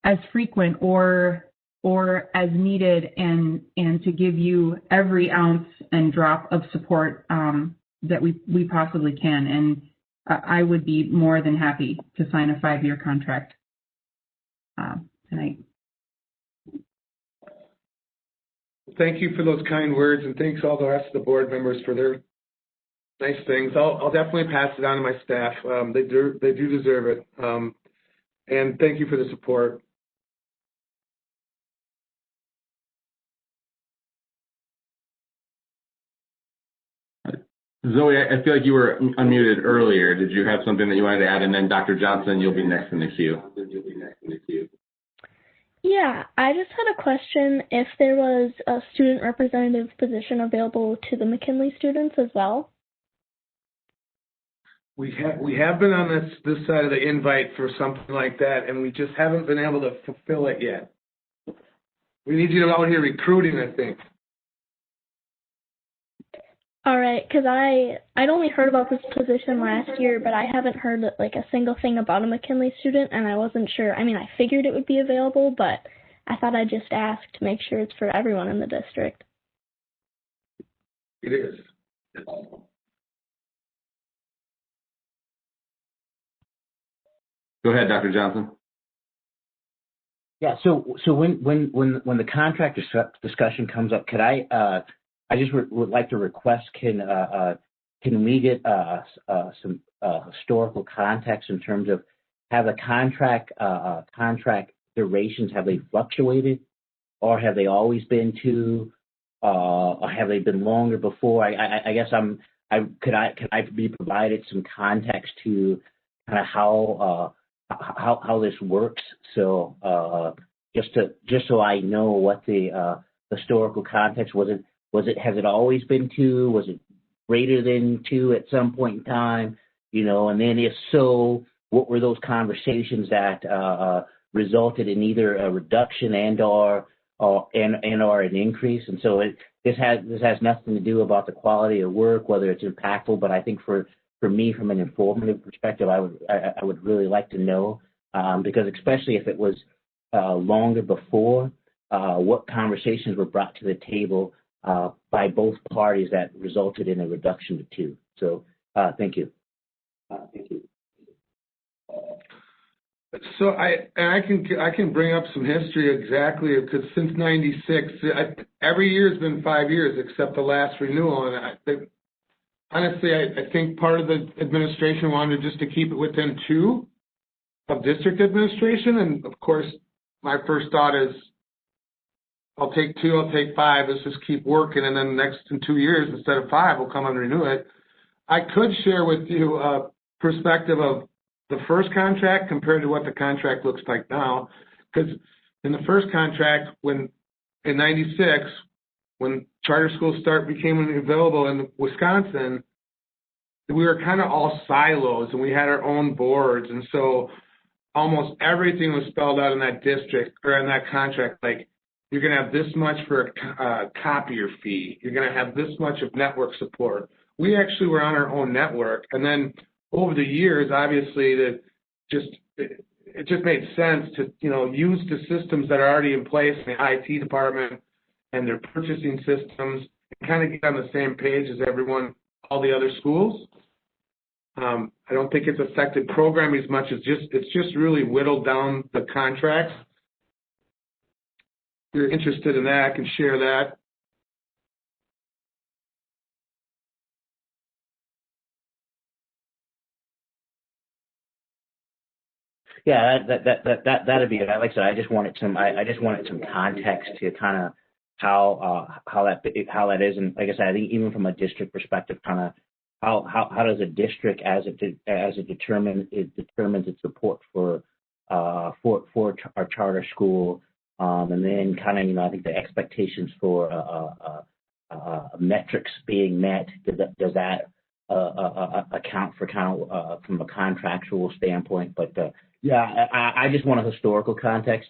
Speaker 13: as frequent or as needed, and to give you every ounce and drop of support that we possibly can. And I would be more than happy to sign a 5-year contract tonight.
Speaker 17: Thank you for those kind words, and thanks all the rest of the board members for their nice things. I'll definitely pass it on to my staff. They do deserve it. And thank you for the support.
Speaker 3: Zoe, I feel like you were unmuted earlier. Did you have something that you wanted to add? And then Dr. Johnson, you'll be next in the queue.
Speaker 5: Yeah, I just had a question if there was a student representative position available to the McKinley students as well.
Speaker 17: We have been on this side of the invite for something like that, and we just haven't been able to fulfill it yet. We need you out here recruiting, I think.
Speaker 5: All right, because I'd only heard about this position last year, but I haven't heard like a single thing about a McKinley student, and I wasn't sure. I mean, I figured it would be available, but I thought I'd just ask to make sure it's for everyone in the district.
Speaker 17: It is.
Speaker 3: Go ahead, Dr. Johnson.
Speaker 9: Yeah. So when the contract discussion comes up, could I just would like to request, can we get some historical context in terms of have the contract durations, have they fluctuated, or have they always been or have they been longer before? I guess could I be provided some context to kind of how this works? So just so I know what the historical context was. Has it always been 2? Was it greater than 2 at some point in time? You know, and then if so, what were those conversations that resulted in either a reduction and/or an increase? And so this has nothing to do about the quality of work, whether it's impactful. But I think for me, from an informative perspective, I would really like to know, because especially if it was longer before, what conversations were brought to the table by both parties that resulted in a reduction to 2. So thank you.
Speaker 17: So I can bring up some history exactly, because since '96, every year has been 5 years except the last renewal. And honestly, I think part of the administration wanted just to keep it within 2 of district administration. And of course, my first thought is, I'll take 2, I'll take 5, let's just keep working, and then next in 2 years, instead of 5, we'll come and renew it. I could share with you a perspective of the first contract compared to what the contract looks like now. Because in the first contract, in '96, when charter schools became available in Wisconsin, we were kind of all silos, and we had our own boards. And so almost everything was spelled out in that district, or in that contract, like, you're going to have this much for a copier fee. You're going to have this much of network support. We actually were on our own network. And then over the years, obviously, it just made sense to, use the systems that are already in place in the IT department and their purchasing systems, and kind of get on the same page as all the other schools. I don't think it's affected programming as much as it's just really whittled down the contracts. you're interested in that, I can share that.
Speaker 9: Yeah, that'd be it. Like I said, I just wanted some context to kind of how that is, and like I said, I think even from a district perspective, kind of how does a district as it determines its support for our charter school, and then kind of I think the expectations for metrics being met. Does that account for kind of from a contractual standpoint, but yeah, I just want a historical context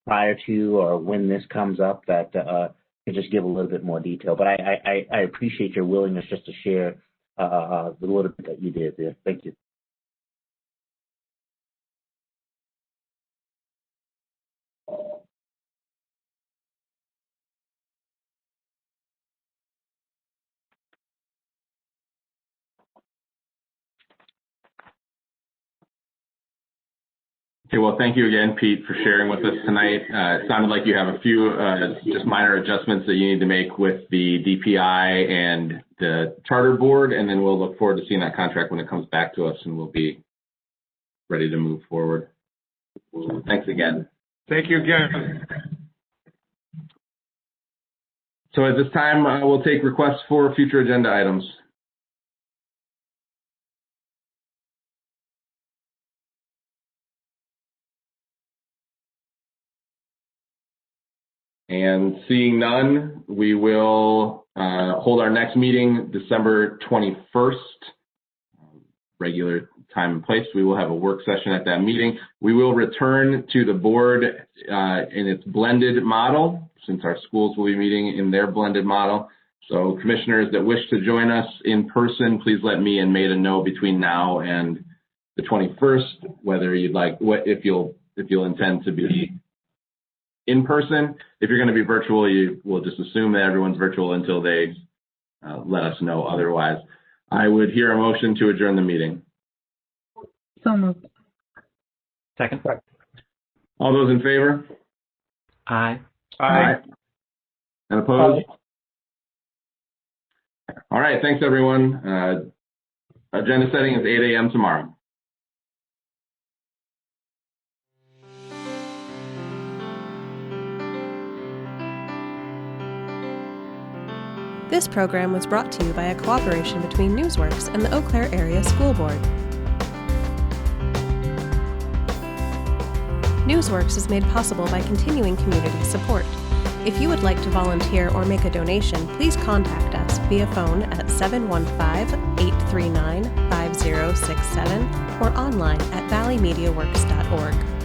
Speaker 9: prior to or when this comes up that can just give a little bit more detail. But I appreciate your willingness just to share the little bit that you did there. Thank you.
Speaker 3: Okay, well, thank you again, Pete, for sharing with us tonight. It sounded like you have a few just minor adjustments that you need to make with the DPI and the charter board, and then we'll look forward to seeing that contract when it comes back to us, and we'll be ready to move forward. So thanks again.
Speaker 17: Thank you again.
Speaker 3: So at this time, we'll take requests for future agenda items. And seeing none, we will hold our next meeting December 21st, regular time and place. We will have a work session at that meeting. We will return to the board in its blended model, since our schools will be meeting in their blended model. So commissioners that wish to join us in person, please let me and Maida know between now and the 21st, whether you'd like, if you'll intend to be in person. If you're going to be virtual, we'll just assume that everyone's virtual until they let us know otherwise. I would hear a motion to adjourn the meeting.
Speaker 13: So moved.
Speaker 6: Second.
Speaker 3: All those in favor?
Speaker 6: Aye.
Speaker 3: Aye. And opposed? All right, thanks everyone. Agenda setting is 8 a.m. tomorrow.
Speaker 1: This program was brought to you by a cooperation between Newsworks and the Eau Claire Area School Board. Newsworks is made possible by continuing community support. If you would like to volunteer or make a donation, please contact us via phone at 715-839-5067 or online at valleymediaworks.org.